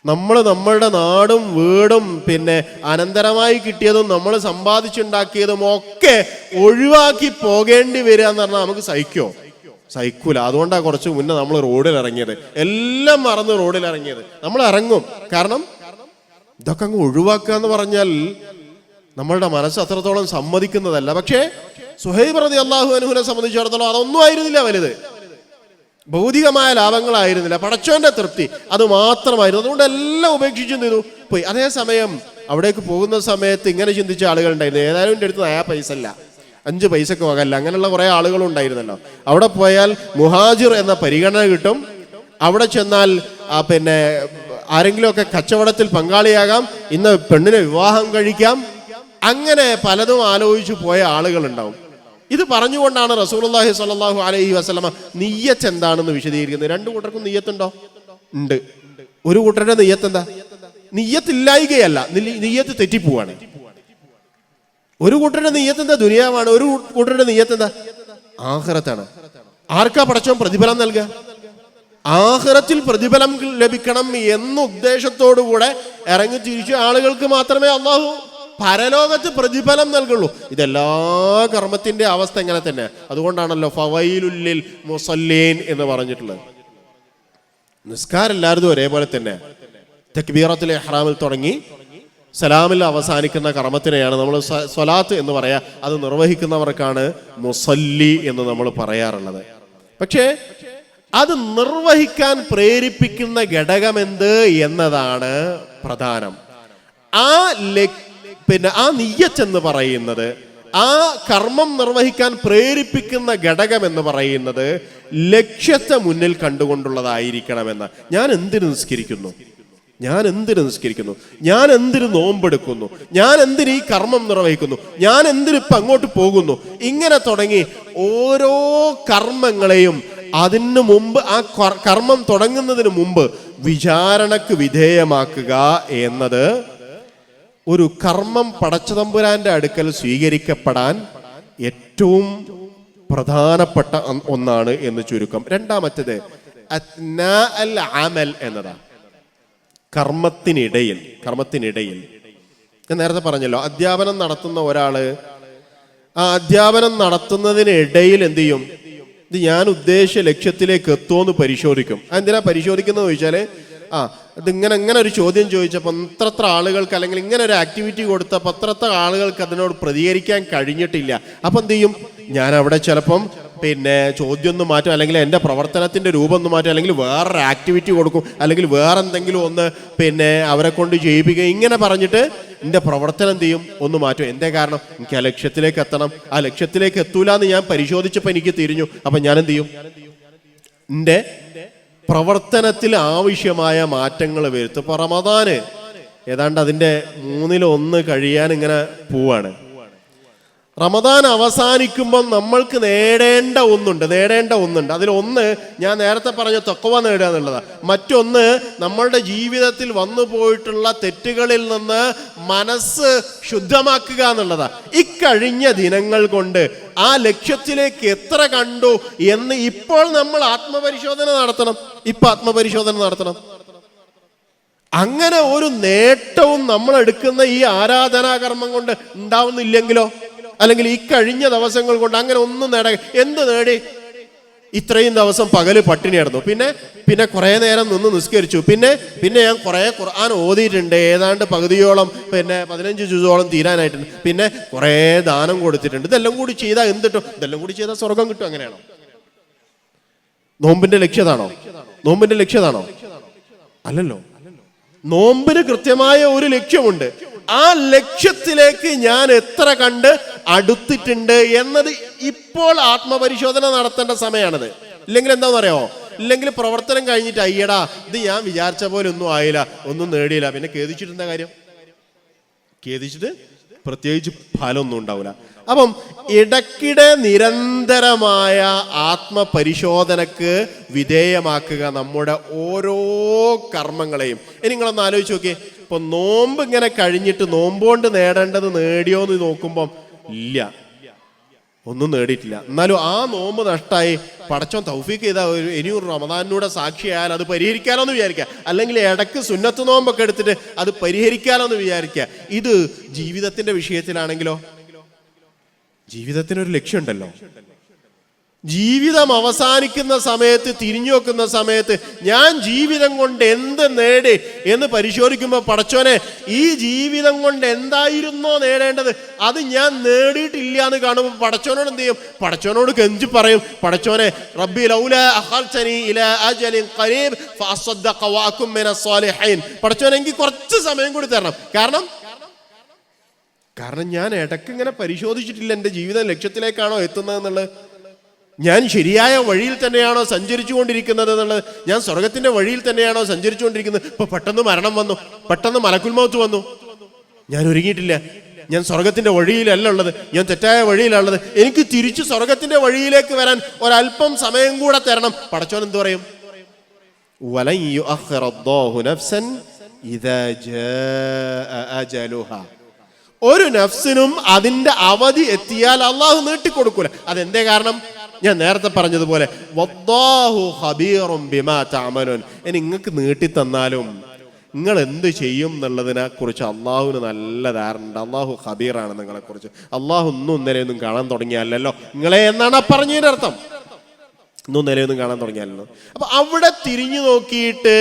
നമ്മളുടെ നാടും വീടും പിന്നെ അനന്തരമായി കിട്ടിയതും നമ്മൾ സമ്പാദിച്ചുണ്ടാക്കിയതും ഒക്കെ ഒഴിവാക്കി പോകേണ്ടി വരിക എന്ന് പറഞ്ഞാൽ നമുക്ക് സഹിക്കൂല. അതുകൊണ്ടാണ് കുറച്ച് മുന്നേ നമ്മൾ റോഡിൽ ഇറങ്ങിയത്, എല്ലാം മറന്ന് റോഡിൽ ഇറങ്ങിയത്. നമ്മൾ ഇറങ്ങും, കാരണം ഇതൊക്കെ അങ്ങ് ഒഴിവാക്കുക എന്ന് പറഞ്ഞാൽ നമ്മളുടെ മനസ്സ് അത്രത്തോളം സമ്മതിക്കുന്നതല്ല. പക്ഷേ സുഹൈബ് റളിയല്ലാഹു അൻഹുവിനെ സംബന്ധിച്ചിടത്തോളം അതൊന്നും ആയിരുന്നില്ല വലുത്, ഭൗതികമായ ലാഭങ്ങളായിരുന്നില്ല, പടച്ചോന്റെ തൃപ്തി അത് മാത്രമായിരുന്നു. അതുകൊണ്ട് എല്ലാം ഉപേക്ഷിച്ചു ചെയ്തു പോയി. അതേസമയം അവിടേക്ക് പോകുന്ന സമയത്ത് ഇങ്ങനെ ചിന്തിച്ച ആളുകളുണ്ടായിരുന്നു, ഏതായാലും എൻ്റെ അടുത്ത് നയാ പൈസ അല്ല, 5 പൈസക്ക് വകല്ല, അങ്ങനെയുള്ള കുറേ ആളുകളും ഉണ്ടായിരുന്നല്ലോ. അവിടെ പോയാൽ മുഹാജിർ എന്ന പരിഗണന കിട്ടും, അവിടെ ചെന്നാൽ പിന്നെ ആരെങ്കിലുമൊക്കെ കച്ചവടത്തിൽ പങ്കാളിയാകാം, ഇന്ന് പെണ്ണിനെ വിവാഹം കഴിക്കാം, അങ്ങനെ പലതും ആലോചിച്ചു പോയ ആളുകളുണ്ടാവും. ഇത് പറഞ്ഞുകൊണ്ടാണ് റസൂലുള്ളാഹി സ്വല്ലല്ലാഹു അലൈഹി വസല്ലമ നിയ്യത്ത് എന്താണെന്ന് വിശദീകരിക്കുന്നത്. 2 കൂട്ടർക്കും നിയ്യത്തുണ്ടോ? ഉണ്ട്. ഒരു കൂട്ടരുടെ നിയ്യത്ത് എന്താ? നിയ്യത്തില്ലായികയല്ല, നിയ്യത്ത് തെറ്റിപ്പോവാണ്. ഒരു കൂട്ടരുടെ നിയ്യത്ത് എന്താ? ദുനിയാവാണ്. ഒരു കൂട്ടരുടെ നിയ്യത്ത് എന്താ? ആഖിറത്താണ്. ആർക്കാ പടച്ചോൻ പ്രതിഫലം നൽകുക? ആഖിറത്തിൽ പ്രതിഫലം ലഭിക്കണം എന്ന ഉദ്ദേശത്തോടുകൂടെ ഇറങ്ങി തിരിച്ച ആളുകൾക്ക് മാത്രമേ അള്ളാഹു പരലോകത്ത് പ്രതിഫലം നൽകുള്ളൂ. ഇതെല്ലാ കർമ്മത്തിന്റെ അവസ്ഥ ഇങ്ങനെ തന്നെ. അതുകൊണ്ടാണല്ലോ ഫവൈലുൽ ലിൽ മുസല്ലീൻ എന്ന് പറഞ്ഞിട്ടുള്ളത്. നിസ്കാരം എല്ലാവരും ഒരേപോലെ തന്നെ തക്ബീറത്തുൽ ഇഹ്റാമിൽ തുടങ്ങി സലാമിൽ അവസാനിക്കുന്ന കർമ്മത്തിനെയാണ് നമ്മൾ സ്വലാത്ത് എന്ന് പറയാ. അത് നിർവഹിക്കുന്നവർക്കാണ് മുസല്ലി എന്ന് നമ്മൾ പറയാറുള്ളത്. പക്ഷേ അത് നിർവഹിക്കാൻ പ്രേരിപ്പിക്കുന്ന ഘടകമെന്ത് എന്നതാണ് പ്രധാനം. ആ നിയ്യത്ത് എന്ന് പറയുന്നത്, ആ കർമ്മം നിർവഹിക്കാൻ പ്രേരിപ്പിക്കുന്ന ഘടകം എന്ന് പറയുന്നത് ലക്ഷ്യത്തെ മുന്നിൽ കണ്ടുകൊണ്ടുള്ളതായിരിക്കണമെന്ന്. ഞാൻ എന്തിനു നിസ്കരിക്കുന്നു? ഞാൻ എന്തിനു നോമ്പെടുക്കുന്നു? ഞാൻ എന്തിന് ഈ കർമ്മം നിർവഹിക്കുന്നു? ഞാൻ എന്തിന് ഇപ്പം അങ്ങോട്ട് പോകുന്നു? ഇങ്ങനെ തുടങ്ങി ഓരോ കർമ്മങ്ങളെയും അതിന് മുമ്പ്, ആ കർമ്മം തുടങ്ങുന്നതിന് മുമ്പ് വിചാരണക്ക് വിധേയമാക്കുക എന്നത് ഒരു കർമ്മം പടച്ചതമ്പുരാന്റെ അടുക്കൽ സ്വീകരിക്കപ്പെടാൻ ഏറ്റവും പ്രധാനപ്പെട്ട ഒന്നാണ് എന്ന് ചുരുക്കം. രണ്ടാമത്തേത് അത്നാ അൽ അമൽ എന്നതാണ്. കർമ്മത്തിനിടയിൽ ഞാൻ നേരത്തെ പറഞ്ഞല്ലോ, അധ്യാപനം നടത്തുന്ന ഒരാള് ആ അധ്യാപനം നടത്തുന്നതിനിടയിൽ എന്ത് ചെയ്യും? ഇത് ഞാൻ ഉദ്ദേശിച്ച ലക്ഷ്യത്തിലേക്ക് എത്തുമെന്ന് പരിശോധിക്കും. അതെന്തിനാ പരിശോധിക്കുന്നത് ചോദിച്ചാൽ, ഇതിങ്ങനെ ഒരു ചോദ്യം ചോദിച്ചപ്പോൾ അത്ര ആളുകൾക്ക്, അല്ലെങ്കിൽ ഇങ്ങനെ ഒരു ആക്ടിവിറ്റി കൊടുത്തപ്പോൾ അത്ര ആളുകൾക്ക് അതിനോട് പ്രതികരിക്കാൻ കഴിഞ്ഞിട്ടില്ല. അപ്പം എന്ത് ചെയ്യും? ഞാൻ അവിടെ ചിലപ്പം പിന്നെ ചോദ്യം ഒന്ന് മാറ്റും, അല്ലെങ്കിൽ എൻ്റെ പ്രവർത്തനത്തിൻ്റെ രൂപം ഒന്ന് മാറ്റും, അല്ലെങ്കിൽ വേറൊരു ആക്ടിവിറ്റി കൊടുക്കും, അല്ലെങ്കിൽ വേറെ എന്തെങ്കിലും ഒന്ന് പിന്നെ അവരെ കൊണ്ട് ചെയ്യിപ്പിക്കുക. ഇങ്ങനെ പറഞ്ഞിട്ട് എൻ്റെ പ്രവർത്തനം എന്ത് ചെയ്യും? ഒന്ന് മാറ്റും. എന്തേ കാരണം? എനിക്ക് ആ ലക്ഷ്യത്തിലേക്ക് എത്തണം. ആ ലക്ഷ്യത്തിലേക്ക് എത്തൂല എന്ന് ഞാൻ പരിശോധിച്ചപ്പോൾ എനിക്ക് തിരിഞ്ഞു. അപ്പം ഞാൻ എന്ത് ചെയ്യും? എൻ്റെ പ്രവർത്തനത്തിൽ ആവശ്യമായ മാറ്റങ്ങൾ വരുത്തും. ഇപ്പോൾ റമദാന് ഏതാണ്ട് അതിൻ്റെ 1/3 കഴിയാൻ ഇങ്ങനെ പോവാണ്. റമദാൻ അവസാനിക്കുമ്പം നമ്മൾക്ക് നേടേണ്ട ഒന്നുണ്ട്. അതിലൊന്ന് ഞാൻ നേരത്തെ പറഞ്ഞ തഖ്വ നേടുക എന്നുള്ളതാണ്. മറ്റൊന്ന് നമ്മളുടെ ജീവിതത്തിൽ വന്നു പോയിട്ടുള്ള തെറ്റുകളിൽ നിന്ന് മനസ്സ് ശുദ്ധമാക്കുക എന്നുള്ളതാണ്. ഇക്കഴിഞ്ഞ ദിനങ്ങൾ കൊണ്ട് ആ ലക്ഷ്യത്തിലേക്ക് എത്ര കണ്ടു എന്ന് ഇപ്പോൾ നമ്മൾ ആത്മപരിശോധന നടത്തണം. അങ്ങനെ ഒരു നേട്ടവും നമ്മൾ എടുക്കുന്ന ഈ ആരാധനാകർമ്മം കൊണ്ട് ഉണ്ടാവുന്നില്ലെങ്കിലോ, അല്ലെങ്കിൽ ഈ കഴിഞ്ഞ ദിവസങ്ങൾ കൊണ്ട് അങ്ങനെ ഒന്നും എന്ത് നേടി? ഇത്രയും ദിവസം പകല് പട്ടിണിയായിരുന്നു, പിന്നെ കുറെ നേരം നിന്ന് നിസ്കരിച്ചു, പിന്നെ ഞാൻ കുറെ ഖുർആൻ ഓതിയിട്ടുണ്ട്, ഏതാണ്ട് പകുതിയോളം, പിന്നെ 15 ജുസോളം തീരാനായിട്ടുണ്ട്, പിന്നെ കുറെ ദാനം കൊടുത്തിട്ടുണ്ട്. ഇതെല്ലാം കൂടി ചെയ്താൽ എന്തിട്ടും? ഇതെല്ലാം കൂടി ചെയ്താൽ സ്വർഗം കിട്ടും. അങ്ങനെയാണോ? നോമ്പിന്റെ ലക്ഷ്യതാണോ? അല്ലല്ലോ. നോമ്പിന് കൃത്യമായ ഒരു ലക്ഷ്യമുണ്ട്. ആ ലക്ഷ്യത്തിലേക്ക് ഞാൻ എത്ര കണ്ട് അടുത്തിട്ടുണ്ട് എന്നത് ഇപ്പോൾ ആത്മപരിശോധന നടത്തേണ്ട സമയമാണത്. ഇല്ലെങ്കിൽ എന്താണെന്ന് അറിയാമോ? ഇല്ലെങ്കിൽ പ്രവർത്തനം കഴിഞ്ഞിട്ട് അയ്യടാ ഇത് ഞാൻ വിചാരിച്ച പോലെ ഒന്നും ആയില്ല, ഒന്നും നേടിയില്ല, പിന്നെ ഖേദിച്ചിട്ട് എന്താ കാര്യം? ഖേദിച്ചിട്ട് പ്രത്യേകിച്ച് ഫലമൊന്നും ഉണ്ടാവില്ല. അപ്പം ഇടയ്ക്കിടെ നിരന്തരമായ ആത്മപരിശോധനക്ക് വിധേയമാക്കുക നമ്മുടെ ഓരോ കർമ്മങ്ങളെയും. ഇനി നിങ്ങളൊന്ന് ആലോചിച്ച് നോക്കിയേ. ഇപ്പൊ നോമ്പ് ഇങ്ങനെ കഴിഞ്ഞിട്ട് നോമ്പോണ്ട് നേടേണ്ടത് നേടിയോന്ന് നോക്കുമ്പം ഇല്ല, ഒന്നും നേടിയിട്ടില്ല. എന്നാലും ആ നോമ്പ് നഷ്ടമായി, പടച്ചോൻ തൗഫീക്ക് ചെയ്താൽ ഇനിയൊരു റമദാനിലൂടെ സാക്ഷിയായാൽ അത് പരിഹരിക്കാലോ എന്ന് വിചാരിക്കുക. അല്ലെങ്കിൽ ഇടയ്ക്ക് സുന്നത്ത് നോമ്പൊക്കെ എടുത്തിട്ട് അത് പരിഹരിക്കാലോ എന്ന് വിചാരിക്കുക. ഇത് ജീവിതത്തിന്റെ വിഷയത്തിലാണെങ്കിലോ, ജീവിതത്തിനൊരു ലക്ഷ്യമുണ്ടല്ലോ. ജീവിതം അവസാനിക്കുന്ന സമയത്ത് തിരിഞ്ഞു നോക്കുന്ന സമയത്ത് ഞാൻ ജീവിതം കൊണ്ട് എന്ത് നേടി എന്ന് പരിശോധിക്കുമ്പോൾ, പടച്ചോനെ ഈ ജീവിതം കൊണ്ട് എന്തായിരുന്നോ നേടേണ്ടത് അത് ഞാൻ നേടിയിട്ടില്ല എന്ന് കാണുമ്പോൾ പടച്ചോനോട് എന്ത് ചെയ്യും? പടച്ചോനോട് കെഞ്ചി പറയും, പടച്ചോനെ റബ്ബി ലൗലാ അഖർതനി ഇലാ അജലിൻ ഖരീബ് ഫഅസ്സദ്ദഖ വഅകും മിനസ് സാലിഹീൻ. പടച്ചോനെ എനിക്ക് കുറച്ച് സമയം കൂടി തരണം. കാരണം ഞാൻ ഇടയ്ക്ക് ഇങ്ങനെ പരിശോധിച്ചിട്ടില്ല എൻ്റെ ജീവിതം ലക്ഷ്യത്തിലേക്കാണോ എത്തുന്നതെന്നുള്ളത്, ഞാൻ ശരിയായ വഴിയിൽ തന്നെയാണോ സഞ്ചരിച്ചു കൊണ്ടിരിക്കുന്നത് എന്നുള്ളത്, ഞാൻ സ്വർഗത്തിന്റെ വഴിയിൽ തന്നെയാണോ സഞ്ചരിച്ചു കൊണ്ടിരിക്കുന്നത്. ഇപ്പൊ പെട്ടെന്ന് മരണം വന്നു, പെട്ടെന്ന് മലക്കുൽ മൗത്ത് വന്നു, ഞാൻ ഒരുങ്ങിയിട്ടില്ല, ഞാൻ സ്വർഗത്തിന്റെ വഴിയിലല്ല ഉള്ളത്, ഞാൻ തെറ്റായ വഴിയിലുള്ളത്, എനിക്ക് തിരിച്ചു സ്വർഗത്തിന്റെ വഴിയിലേക്ക് വരാൻ ഒരല്പം സമയം കൂടെ തരണം. പടച്ചോൻ എന്ത് പറയും? വലൻ യുഅഖിറല്ലാഹു നഫ്സൻ ഇദാ ജാഅ അജലുഹാ. ഒരു നഫ്സിനും അതിന്റെ അവധി എത്തിയാൽ അള്ളാഹു നീട്ടിക്കൊടുക്കൂല. അതെന്തേ കാരണം? ഞാൻ നേരത്തെ പറഞ്ഞതുപോലെ വല്ലാഹു ഖബീറും ബിമാ തഅമലൂൻ. ഇനി നിങ്ങൾക്ക് നീട്ടിത്തന്നാലും നിങ്ങൾ എന്ത് ചെയ്യും എന്നുള്ളതിനെ കുറിച്ച് അള്ളാഹുവിന് നല്ല ധാരണ. അള്ളാഹു ഖബീറാണ് നിങ്ങളെ കുറിച്ച്. അള്ളാഹു ഒന്നും നിലയൊന്നും കാണാൻ തുടങ്ങിയല്ലോ നിങ്ങളെ എന്നാണ് പറഞ്ഞതിന്റെ അർത്ഥം. ഇന്നും നിലയൊന്നും കാണാൻ തുടങ്ങിയല്ലോ. അപ്പൊ അവിടെ തിരിഞ്ഞു നോക്കിയിട്ട്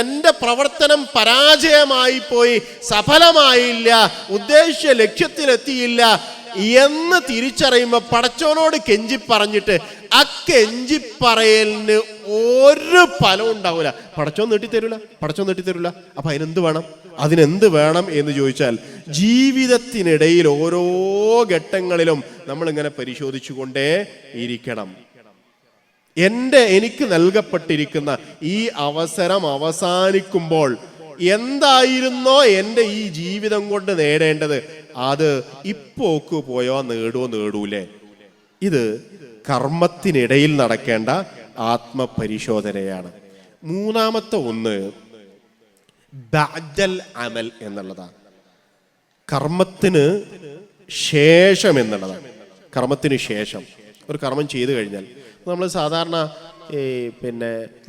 എൻ്റെ പ്രവർത്തനം പരാജയമായി പോയി, സഫലമായില്ല, ഉദ്ദേശിച്ച ലക്ഷ്യത്തിലെത്തിയില്ല എന്ന് തിരിച്ചറിയുമ്പോൾ പടച്ചോനോട് കെഞ്ചി പറഞ്ഞിട്ട് ആ കെഞ്ചി പറയലിന് ഒരു ഫലവും ഉണ്ടാവില്ല. പടച്ചോൻ നീട്ടിത്തരൂല. അപ്പൊ അതിനെന്ത് വേണം എന്ന് ചോദിച്ചാൽ, ജീവിതത്തിനിടയിൽ ഓരോ ഘട്ടങ്ങളിലും നമ്മളിങ്ങനെ പരിശോധിച്ചു കൊണ്ടേ ഇരിക്കണം. എനിക്ക് നൽകപ്പെട്ടിരിക്കുന്ന ഈ അവസരം അവസാനിക്കുമ്പോൾ എന്തായിരുന്നോ എൻ്റെ ഈ ജീവിതം കൊണ്ട് നേടേണ്ടത് അത് ഇപ്പോക്ക് പോയോ നേടൂലേ? ഇത് കർമ്മത്തിനിടയിൽ നടക്കേണ്ട ആത്മപരിശോധനയാണ്. മൂന്നാമത്തെ ഒന്ന് ബഅദൽ അമൽ എന്നുള്ളതാണ്. കർമ്മത്തിന് ശേഷം എന്നുള്ളതാണ്. കർമ്മത്തിന് ശേഷം ഒരു കർമ്മം ചെയ്തു കഴിഞ്ഞാൽ നമ്മൾ സാധാരണ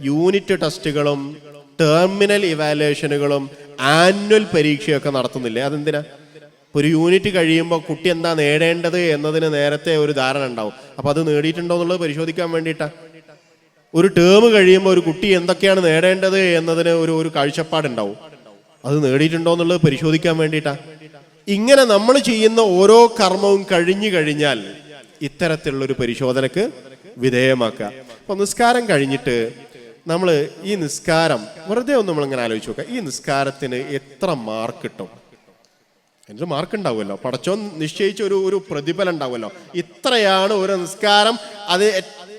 യൂണിറ്റ് ടെസ്റ്റുകളും ടെർമിനൽ ഇവാലുവേഷനുകളും ആനുവൽ പരീക്ഷയൊക്കെ നടത്തുന്നില്ലേ? അതെന്തിനാ? ഒരു യൂണിറ്റ് കഴിയുമ്പോൾ കുട്ടി എന്താ നേടേണ്ടത് എന്നതിന് നേരത്തെ ഒരു ധാരണ ഉണ്ടാവും. അപ്പോൾ അത് നേടിയിട്ടുണ്ടോ എന്നുള്ളത് പരിശോധിക്കാൻ വേണ്ടിയിട്ടാണ്. ഒരു ടേം കഴിയുമ്പോൾ ഒരു കുട്ടി എന്തൊക്കെയാണ് നേടേണ്ടത് എന്നതിന് ഒരു കാഴ്ചപ്പാടുണ്ടാവും. അത് നേടിയിട്ടുണ്ടോ എന്നുള്ളത് പരിശോധിക്കാൻ വേണ്ടിയിട്ടാണ്. ഇങ്ങനെ നമ്മൾ ചെയ്യുന്ന ഓരോ കർമ്മവും കഴിഞ്ഞു കഴിഞ്ഞാൽ ഇത്തരത്തിലുള്ളൊരു പരിശോധനക്ക് വിധേയമാക്കുക. അപ്പോൾ നിസ്കാരം കഴിഞ്ഞിട്ട് നമ്മൾ ഈ നിസ്കാരം വെറുതെ ഒന്ന് നമ്മളിങ്ങനെ ആലോചിച്ച് നോക്കുക. ഈ നിസ്കാരത്തിന് എത്ര മാർക്ക് കിട്ടും? അതിൻ്റെ മാർക്ക് ഉണ്ടാവുമല്ലോ, പടച്ചോൻ നിശ്ചയിച്ച ഒരു പ്രതിഫലം ഉണ്ടാവുമല്ലോ. ഇത്രയാണ് ഒരു നിസ്കാരം, അത്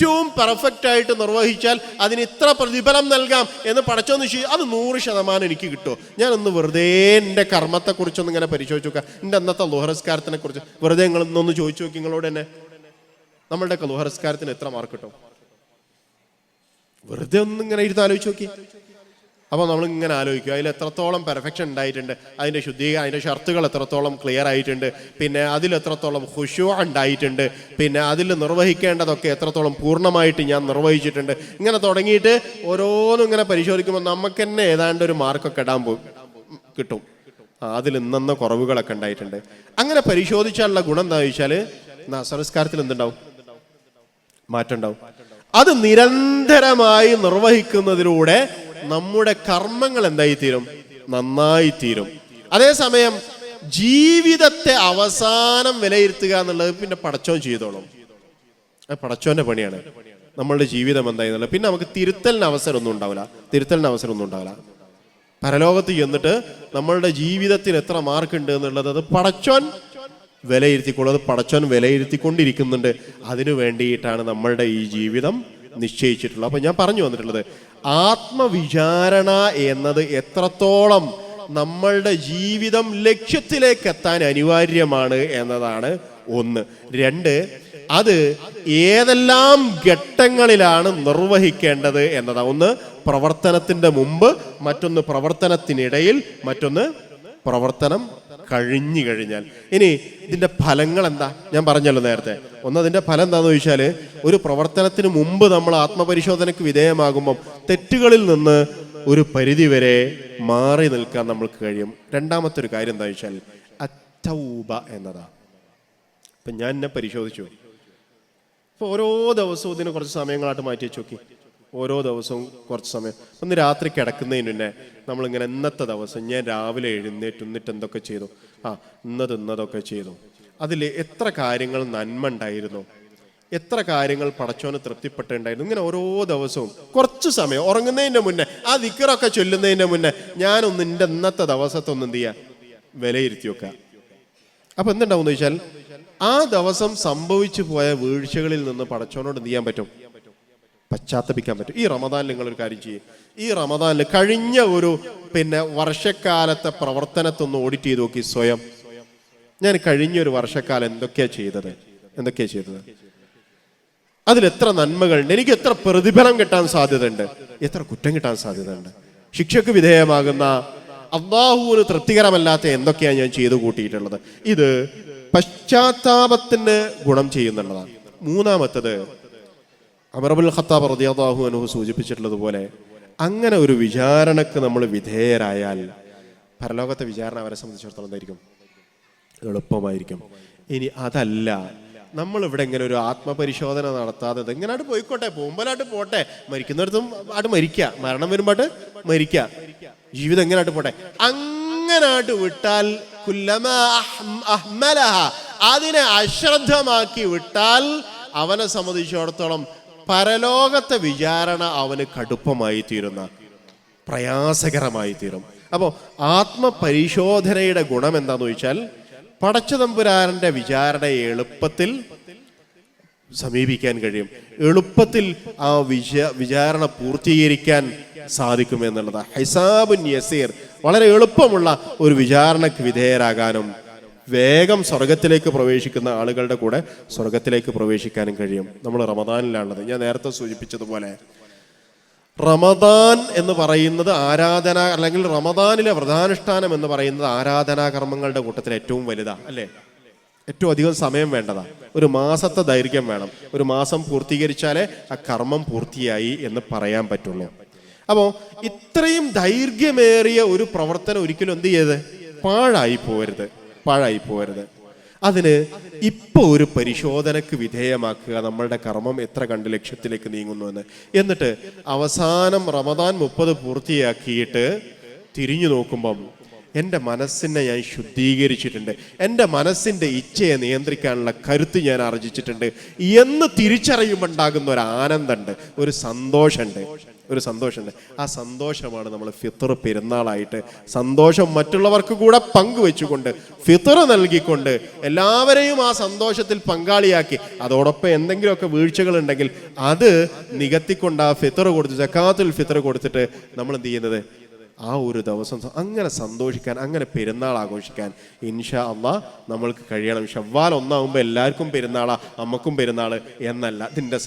ഏറ്റവും പെർഫെക്റ്റ് ആയിട്ട് നിർവഹിച്ചാൽ അതിന് ഇത്ര പ്രതിഫലം നൽകാം എന്ന് പടച്ചോന്ന് അത് 100% എനിക്ക് കിട്ടുമോ? ഞാനൊന്ന് വെറുതെ എൻ്റെ കർമ്മത്തെക്കുറിച്ചൊന്നും ഇങ്ങനെ പരിശോധിച്ച് നോക്കുക. എൻ്റെ അന്നത്തെ ലുഹറസ്കാരത്തിനെ കുറിച്ച് വെറുതെ നിങ്ങളൊന്നൊന്ന് ചോദിച്ചു നോക്കി നിങ്ങളോട് തന്നെ. നമ്മളുടെ ലുഹറസ്കാരത്തിന് എത്ര മാർക്ക് കിട്ടും? വെറുതെ ഒന്നും ഇങ്ങനെ ഇരുന്ന് ആലോചിച്ച് നോക്കി. അപ്പോൾ നമ്മളിങ്ങനെ ആലോചിക്കും അതിൽ എത്രത്തോളം പെർഫെക്ഷൻ ഉണ്ടായിട്ടുണ്ട്, അതിൻ്റെ ഷർത്തുകൾ എത്രത്തോളം ക്ലിയർ ആയിട്ടുണ്ട്, പിന്നെ അതിലെത്രത്തോളം ഖുശൂ ഉണ്ടായിട്ടുണ്ട്, പിന്നെ അതിൽ നിർവഹിക്കേണ്ടതൊക്കെ എത്രത്തോളം പൂർണ്ണമായിട്ട് ഞാൻ നിർവഹിച്ചിട്ടുണ്ട്. ഇങ്ങനെ തുടങ്ങിയിട്ട് ഓരോന്നും ഇങ്ങനെ പരിശോധിക്കുമ്പോൾ നമുക്ക് തന്നെ ഏതാണ്ട് ഒരു മാർക്കൊക്കെ ഇടാൻ കിട്ടും. അതിൽ ഇന്ന കുറവുകളൊക്കെ ഉണ്ടായിട്ടുണ്ട്. അങ്ങനെ പരിശോധിച്ചാലുള്ള ഗുണം എന്താണെന്ന് ചോദിച്ചാൽ നമസ്കാരത്തിൽ എന്തുണ്ടാവും? മാറ്റം ഉണ്ടാവും. അത് നിരന്തരമായി നിർവഹിക്കുന്നതിലൂടെ നമ്മുടെ കർമ്മങ്ങൾ എന്തായിത്തീരും? നന്നായിത്തീരും. അതേസമയം ജീവിതത്തെ അവസാനം വിലയിരുത്തുക എന്നുള്ളത് പിന്നെ പടച്ചോൻ ചെയ്തോളും. പടച്ചോന്റെ പണിയാണ് നമ്മളുടെ ജീവിതം എന്തായെന്നുള്ളത്. പിന്നെ നമുക്ക് തിരുത്തലിന് അവസരമൊന്നും ഉണ്ടാവില്ല. പരലോകത്ത് ചെന്നിട്ട് നമ്മളുടെ ജീവിതത്തിന് എത്ര മാർക്ക് ഉണ്ട് എന്നുള്ളത് അത് പടച്ചോൻ വിലയിരുത്തിക്കൊള്ളത്. പടച്ചോൻ വിലയിരുത്തിക്കൊണ്ടിരിക്കുന്നുണ്ട്. അതിനു വേണ്ടിയിട്ടാണ് നമ്മളുടെ ഈ ജീവിതം നിശ്ചയിച്ചിട്ടുള്ളത്. അപ്പൊ ഞാൻ പറഞ്ഞു വന്നിട്ടുള്ളത് ആത്മവിചാരണ എന്നത് എത്രത്തോളം നമ്മളുടെ ജീവിതം ലക്ഷ്യത്തിലേക്ക് എത്താൻ അനിവാര്യമാണ് എന്നതാണ് ഒന്ന്. രണ്ട്, അത് ഏതെല്ലാം ഘട്ടങ്ങളിലാണ് നിർവഹിക്കേണ്ടത് എന്നതാണ്. ഒന്ന് പ്രവർത്തനത്തിന്റെ മുമ്പ്, മറ്റൊന്ന് പ്രവർത്തനത്തിനിടയിൽ, മറ്റൊന്ന് പ്രവർത്തനം കഴിഞ്ഞു കഴിഞ്ഞാൽ. ഇനി ഇതിന്റെ ഫലങ്ങൾ എന്താ? ഞാൻ പറഞ്ഞല്ലോ നേരത്തെ. ഒന്ന്, അതിന്റെ ഫലം എന്താന്ന് ചോദിച്ചാൽ ഒരു പ്രവർത്തനത്തിന് മുമ്പ് നമ്മൾ ആത്മപരിശോധനയ്ക്ക് വിധേയമാകുമ്പം തെറ്റുകളിൽ നിന്ന് ഒരു പരിധി വരെ മാറി നിൽക്കാൻ നമ്മൾക്ക് കഴിയും. രണ്ടാമത്തെ ഒരു കാര്യം എന്താ വെച്ചാൽ അത്തൗബ എന്നതാ. ഇപ്പം ഞാൻ എന്നെ പരിശോധിച്ചു. ഇപ്പോൾ ഓരോ ദിവസവും ഇതിന് കുറച്ച് സമയങ്ങളായിട്ട് മാറ്റി വെച്ച് നോക്കി. ഓരോ ദിവസവും കുറച്ച് സമയം. ഒന്ന് രാത്രി കിടക്കുന്നതിന് മുന്നേ നമ്മളിങ്ങനെ ഇന്നത്തെ ദിവസം ഞാൻ രാവിലെ എഴുന്നേറ്റ് എന്നിട്ട് എന്തൊക്കെ ചെയ്തു, ഇന്നതൊക്കെ ചെയ്തു, അതിൽ എത്ര കാര്യങ്ങൾ നന്മ ഉണ്ടായിരുന്നു, എത്ര കാര്യങ്ങൾ പടച്ചോന് തൃപ്തിപ്പെട്ടുണ്ടായിരുന്നു. ഇങ്ങനെ ഓരോ ദിവസവും കുറച്ച് സമയം ഉറങ്ങുന്നതിൻ്റെ മുന്നേ, ആ ദിക്റൊക്കെ ചൊല്ലുന്നതിൻ്റെ മുന്നേ ഞാനൊന്ന് എൻ്റെ ഇന്നത്തെ ദിവസത്തെ ഒന്ന് എന്ത് ചെയ്യുക, വിലയിരുത്തി വെക്കുക. അപ്പൊ എന്തുണ്ടാവും എന്ന് വെച്ചാൽ ആ ദിവസം സംഭവിച്ചു പോയ വീഴ്ചകളിൽ നിന്ന് പടച്ചോനോട് എന്ത് ചെയ്യാൻ പറ്റും? പശ്ചാത്തപിക്കാൻ പറ്റും. ഈ റമദാനിൽ നിങ്ങളൊരു കാര്യം ചെയ്യും. ഈ റമദാനിൽ കഴിഞ്ഞ ഒരു വർഷക്കാലത്തെ പ്രവർത്തനത്തൊന്ന് ഓഡിറ്റ് ചെയ്ത് നോക്കി സ്വയം. ഞാൻ കഴിഞ്ഞൊരു വർഷക്കാലം എന്തൊക്കെയാ ചെയ്തത്, അതിലെത്ര നന്മകളുണ്ട്, എനിക്ക് എത്ര പ്രതിഫലം കിട്ടാൻ സാധ്യതയുണ്ട്, എത്ര കുറ്റം കിട്ടാൻ സാധ്യതയുണ്ട്, ശിക്ഷയ്ക്ക് വിധേയമാകുന്ന അല്ലാഹുവിന് തൃപ്തികരമല്ലാത്ത എന്തൊക്കെയാണ് ഞാൻ ചെയ്തു കൂട്ടിയിട്ടുള്ളത്. ഇത് പശ്ചാത്താപത്തിന് ഗുണം ചെയ്യുന്നുള്ളതാണ്. മൂന്നാമത്തത് ഉമർ ഇബ്നുൽ ഖത്താബ് റളിയല്ലാഹു അൻഹു സൂചിപ്പിച്ചിട്ടുള്ളതുപോലെ അങ്ങനെ ഒരു വിചാരണക്ക് നമ്മൾ വിധേയരായാൽ പരലോകത്തെ വിചാരണ അവരെ സംബന്ധിച്ചിടത്തോളം എന്തായിരിക്കും? എളുപ്പമായിരിക്കും. ഇനി അതല്ല, നമ്മളിവിടെ ഇങ്ങനെ ഒരു ആത്മപരിശോധന നടത്താതെ ഇങ്ങനെ പോയിക്കോട്ടെ, പോകുമ്പോഴായിട്ട് പോട്ടെ, മരിക്കുന്നിടത്തും ആട്ട് മരിക്കുക, മരണം വരുമ്പോട്ട് മരിക്കുക, ജീവിതം എങ്ങനെയായിട്ട് പോട്ടെ, അങ്ങനായിട്ട് വിട്ടാൽ അതിനെ അശ്രദ്ധമാക്കി വിട്ടാൽ അവനെ സംബന്ധിച്ചിടത്തോളം പരലോകത്തെ വിചാരണ അവന് കടുപ്പമായി തീരുന്ന, പ്രയാസകരമായി തീരും. അപ്പോൾ ആത്മപരിശോധനയുടെ ഗുണം എന്താന്ന് ചോദിച്ചാൽ പടച്ചതമ്പുരാന്റെ വിചാരണയെ എളുപ്പത്തിൽ സമീപിക്കാൻ കഴിയും, എളുപ്പത്തിൽ ആ വിചാരണ പൂർത്തീകരിക്കാൻ സാധിക്കുമെന്നുള്ളതാണ്. ഹിസാബുൻ യസീർ, വളരെ എളുപ്പമുള്ള ഒരു വിചാരണക്ക് വിധേയരാകാനും വേഗം സ്വർഗത്തിലേക്ക് പ്രവേശിക്കുന്ന ആളുകളുടെ കൂടെ സ്വർഗത്തിലേക്ക് പ്രവേശിക്കാനും കഴിയും. നമ്മൾ റമദാനിലാണുള്ളത്. ഞാൻ നേരത്തെ സൂചിപ്പിച്ചതുപോലെ റമദാൻ എന്ന് പറയുന്നത് ആരാധന, അല്ലെങ്കിൽ റമദാനിലെ വ്രതാനുഷ്ഠാനം എന്ന് പറയുന്നത് ആരാധനാകർമ്മങ്ങളുടെ കൂട്ടത്തിൽ ഏറ്റവും വലുതാ, അല്ലേ? ഏറ്റവും അധികം സമയം വേണ്ടതാ. ഒരു മാസത്തെ ദൈർഘ്യം വേണം. ഒരു മാസം പൂർത്തീകരിച്ചാലേ ആ കർമ്മം പൂർത്തിയായി എന്ന് പറയാൻ പറ്റുള്ളൂ. അപ്പോൾ ഇത്രയും ദൈർഘ്യമേറിയ ഒരു പ്രവർത്തനം ഒരിക്കലും എന്ത് ചെയ്യരുത്, പാഴായി പോകരുത്. അതിന് ഇപ്പോൾ ഒരു പരിശോധനക്ക് വിധേയമാക്കുക, നമ്മളുടെ കർമ്മം എത്ര കണ്ട് ലക്ഷ്യത്തിലേക്ക് നീങ്ങുന്നു എന്ന്. എന്നിട്ട് അവസാനം റമദാൻ 30 പൂർത്തിയാക്കിയിട്ട് തിരിഞ്ഞു നോക്കുമ്പം എൻ്റെ മനസ്സിനെ ഞാൻ ശുദ്ധീകരിച്ചിട്ടുണ്ട്, എൻ്റെ മനസ്സിൻ്റെ ഇച്ഛയെ നിയന്ത്രിക്കാനുള്ള കരുത്ത് ഞാൻ ആർജിച്ചിട്ടുണ്ട് എന്ന് തിരിച്ചറിയുമ്പോൾ ഉണ്ടാകുന്ന ഒരു ആനന്ദമുണ്ട്, ഒരു സന്തോഷമുണ്ട്. ആ സന്തോഷമാണ് നമ്മൾ ഫിത്ർ പെരുന്നാളായിട്ട് സന്തോഷം മറ്റുള്ളവർക്ക് കൂടെ പങ്കുവെച്ചുകൊണ്ട് ഫിത്ർ നൽകിക്കൊണ്ട് എല്ലാവരെയും ആ സന്തോഷത്തിൽ പങ്കാളിയാക്കി അതോടൊപ്പം എന്തെങ്കിലുമൊക്കെ വീഴ്ചകൾ ഉണ്ടെങ്കിൽ അത് നികത്തിക്കൊണ്ട് ആ ഫിത്ർ കൊടുത്ത് സക്കാത്തുൽ ഫിത്ർ കൊടുത്തിട്ട് നമ്മൾ എന്ത് ചെയ്യുന്നത്, ആ ഒരു ദിവസം അങ്ങനെ സന്തോഷിക്കാൻ, അങ്ങനെ പെരുന്നാൾ ആഘോഷിക്കാൻ ഇൻഷാ അല്ലാഹ് നമ്മൾക്ക് കഴിയണം. ശവ്വാൽ 1 എല്ലാവർക്കും പെരുന്നാളാ, അമ്മക്കും പെരുന്നാൾ എന്നല്ല, ഇതിൻ്റെ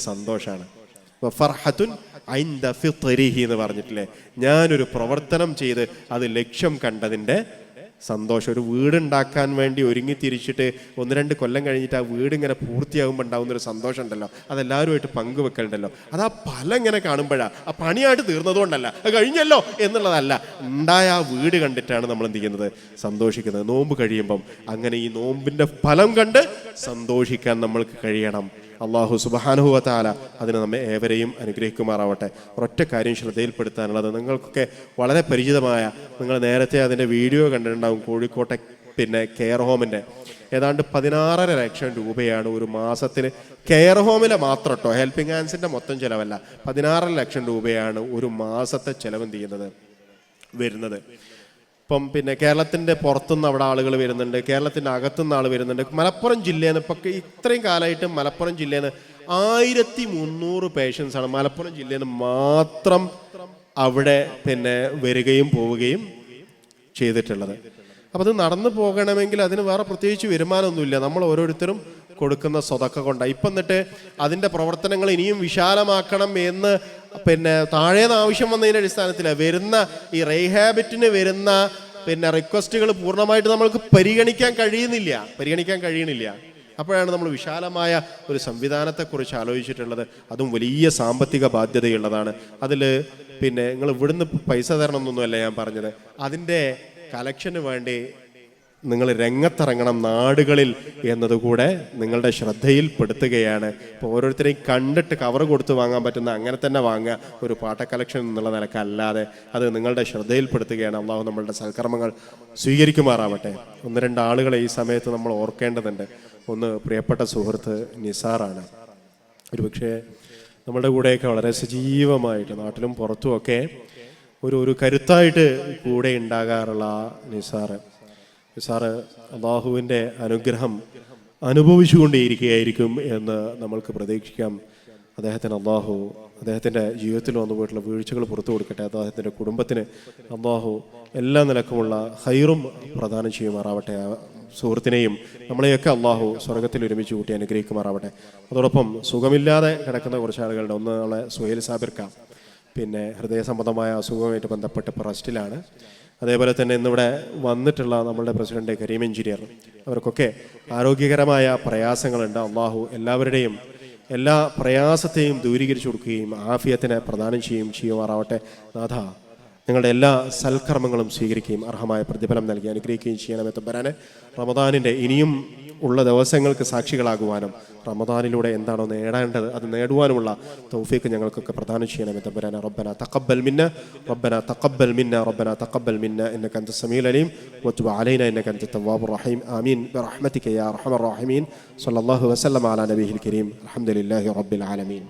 സന്തോഷമാണ്. ഫർഹത്തുൻ ഐന്ദ ഫിത്രിഹി എന്ന് പറഞ്ഞിട്ടില്ലേ, ഞാനൊരു പ്രവർത്തനം ചെയ്ത് അത് ലക്ഷ്യം കണ്ടതിൻ്റെ സന്തോഷം. ഒരു വീടുണ്ടാക്കാൻ വേണ്ടി ഒരുങ്ങി തിരിച്ചിട്ട് 1-2 കൊല്ലം കഴിഞ്ഞിട്ട് ആ വീട് ഇങ്ങനെ പൂർത്തിയാകുമ്പോൾ ഉണ്ടാകുന്നൊരു സന്തോഷം ഉണ്ടല്ലോ, അതെല്ലാവരുമായിട്ട് പങ്കുവെക്കലുണ്ടല്ലോ. അത് ആ ഫലം ഇങ്ങനെ കാണുമ്പോഴാണ്, ആ പണിയായിട്ട് തീർന്നതുകൊണ്ടല്ല, അത് കഴിഞ്ഞല്ലോ എന്നുള്ളതല്ല, ഉണ്ടായ ആ വീട് കണ്ടിട്ടാണ് നമ്മൾ എന്ത് ചെയ്യുന്നത്, സന്തോഷിക്കുന്നത്. നോമ്പ് കഴിയുമ്പം അങ്ങനെ ഈ നോമ്പിൻ്റെ ഫലം കണ്ട് സന്തോഷിക്കാൻ നമ്മൾക്ക് കഴിയണം. അള്ളാഹു സുബ്ഹാനഹു വ തആല അതിന് നമ്മെ ഏവരെയും അനുഗ്രഹിക്കുമാറാവട്ടെ. ഒരൊറ്റ കാര്യം ശ്രദ്ധയിൽപ്പെടുത്താനുള്ളത്, നിങ്ങൾക്കൊക്കെ വളരെ പരിചിതമായ, നിങ്ങൾ നേരത്തെ അതിൻ്റെ വീഡിയോ കണ്ടിട്ടുണ്ടാകും, കോഴിക്കോട്ടെ കെയർ ഹോമിൻ്റെ ഏതാണ്ട് 16.5 ലക്ഷം രൂപയാണ് ഒരു മാസത്തിന്. കെയർ ഹോമിലെ മാത്രം കേട്ടോ, ഹെൽപ്പിംഗ് ഹാൻഡ്സിൻ്റെ മൊത്തം ചിലവല്ല, 16 ലക്ഷം രൂപയാണ് ഒരു മാസത്തെ ചിലവ് വരുന്നത്. ഇപ്പം കേരളത്തിൻ്റെ പുറത്തുനിന്ന് അവിടെ ആളുകൾ വരുന്നുണ്ട്, കേരളത്തിൻ്റെ അകത്തുനിന്ന് ആൾ വരുന്നുണ്ട്. മലപ്പുറം ജില്ലയിൽ നിന്ന് ഇപ്പം ഇത്രയും കാലമായിട്ട് മലപ്പുറം ജില്ലയിൽ നിന്ന് 1300 പേഷ്യൻസാണ് മലപ്പുറം ജില്ലയിൽ നിന്ന് മാത്രം അവിടെ വരികയും പോവുകയും ചെയ്തിട്ടുള്ളത്. അപ്പം അത് നടന്നു പോകണമെങ്കിൽ അതിന് വേറെ പ്രത്യേകിച്ച് വരുമാനമൊന്നുമില്ല, നമ്മൾ ഓരോരുത്തരും കൊടുക്കുന്ന സ്വതക്ക കൊണ്ടാണ്. ഇപ്പം എന്നിട്ട് അതിൻ്റെ പ്രവർത്തനങ്ങൾ ഇനിയും വിശാലമാക്കണം എന്ന് താഴേന്ന് ആവശ്യം വന്നതിൻ്റെ അടിസ്ഥാനത്തിലാണ് വരുന്ന ഈ റീഹാബിറ്റിന് വരുന്ന റിക്വസ്റ്റുകൾ പൂർണ്ണമായിട്ട് നമ്മൾക്ക് പരിഗണിക്കാൻ കഴിയണില്ല. അപ്പോഴാണ് നമ്മൾ വിശാലമായ ഒരു സംവിധാനത്തെക്കുറിച്ച് ആലോചിച്ചിട്ടുള്ളത്. അതും വലിയ സാമ്പത്തിക ബാധ്യതയുള്ളതാണ്. അതിൽ നിങ്ങൾ ഇവിടുന്ന് പൈസ തരണം എന്നൊന്നുമല്ല ഞാൻ പറഞ്ഞത്, അതിൻ്റെ കലക്ഷന് വേണ്ടി നിങ്ങൾ രംഗത്തിറങ്ങണം നാടുകളിൽ എന്നതുകൂടെ നിങ്ങളുടെ ശ്രദ്ധയിൽപ്പെടുത്തുകയാണ്. ഇപ്പോൾ ഓരോരുത്തരെയും കണ്ടിട്ട് കവർ കൊടുത്ത് വാങ്ങാൻ പറ്റുന്ന അങ്ങനെ തന്നെ വാങ്ങുക, ഒരു പാട്ട കളക്ഷൻ എന്നുള്ള നിലക്കല്ലാതെ, അത് നിങ്ങളുടെ ശ്രദ്ധയിൽപ്പെടുത്തുകയാണ്. അള്ളാഹു നമ്മളുടെ സൽക്കർമ്മങ്ങൾ സ്വീകരിക്കുമാറാവട്ടെ. 1-2 ആളുകളെ ഈ സമയത്ത് നമ്മൾ ഓർക്കേണ്ടതുണ്ട്. ഒന്ന് പ്രിയപ്പെട്ട സുഹൃത്ത് നിസാറാണ്. ഒരുപക്ഷെ നമ്മളുടെ കൂടെയൊക്കെ വളരെ സജീവമായിട്ട് നാട്ടിലും പുറത്തുമൊക്കെ ഒരു കരുത്തായിട്ട് കൂടെ ഉണ്ടാകാറുള്ള നിസാറ് അള്ളാഹുവിൻ്റെ അനുഗ്രഹം അനുഭവിച്ചുകൊണ്ടേയിരിക്കുകയായിരിക്കും എന്ന് നമ്മൾക്ക് പ്രതീക്ഷിക്കാം. അദ്ദേഹത്തിന് അള്ളാഹു അദ്ദേഹത്തിൻ്റെ ജീവിതത്തിൽ വന്നു പോയിട്ടുള്ള വീഴ്ചകൾ പുറത്തു കൊടുക്കട്ടെ. അദ്ദേഹത്തിൻ്റെ കുടുംബത്തിന് അള്ളാഹു എല്ലാ നിലക്കുമുള്ള ഹൈറും പ്രദാനം ചെയ്യുമാറാവട്ടെ. സുഹൃത്തിനെയും നമ്മളെയൊക്കെ അള്ളാഹു സ്വർഗത്തിൽ ഒരുമിച്ച് കൂട്ടി അനുഗ്രഹിക്കുമാറാവട്ടെ. അതോടൊപ്പം സുഖമില്ലാതെ കിടക്കുന്ന കുറച്ച് ആളുകളുടെ, ഒന്ന് ആളെ സുഹൈൽ സാബിർക്ക, ഹൃദയ സംബന്ധമായ അസുഖവുമായിട്ട് ബന്ധപ്പെട്ട് ഇപ്പോൾ റെസ്റ്റിലാണ്. അതേപോലെ തന്നെ ഇന്നിവിടെ വന്നിട്ടുള്ള നമ്മളുടെ പ്രസിഡന്റ് കരീം എഞ്ചിനീയർ, അവർക്കൊക്കെ ആരോഗ്യകരമായ പ്രയാസങ്ങളുണ്ട്. അള്ളാഹു എല്ലാവരുടെയും എല്ലാ പ്രയാസത്തെയും ദൂരീകരിച്ചു കൊടുക്കുകയും ആഫിയത്തിനെ പ്രദാനം ചെയ്യുമാറാവട്ടെ. നാഥ, നിങ്ങളുടെ എല്ലാ സൽക്കർമ്മങ്ങളും സ്വീകരിക്കുകയും അർഹമായ പ്രതിഫലം നൽകി അനുഗ്രഹിക്കുകയും ചെയ്യണമെന്ന് തമ്പുരാനെ. റമദാനിൻ്റെ ഇനിയും ഉള്ള ദിവസങ്ങൾക്ക് സാക്ഷികളാകുവാനും റമദാനിലൂടെ എന്താണോ നേടേണ്ടത് അത് നേടുവാനുമുള്ള തൗഫീഖ് ഞങ്ങൾക്കൊക്കെ പ്രദാനം ചെയ്യണമെന്ന് തമ്പുരാനെ. റബ്ബനാ തഖബ്ബൽ മിന്ന ഇന്നക അൻത സമീഉൽ അലീം വതുബ് അലൈനാ ഇന്നക അൻത തവ്വാബുർ റഹീം. ആമീൻ ബിറഹ്മതിക യാ അർഹമർ റഹീമീൻ. സ്വല്ലല്ലാഹു വസല്ലമ അലാ നബിയിൽ കരീം. അൽഹംദുലില്ലാഹി റബ്ബിൽ ആലമീൻ.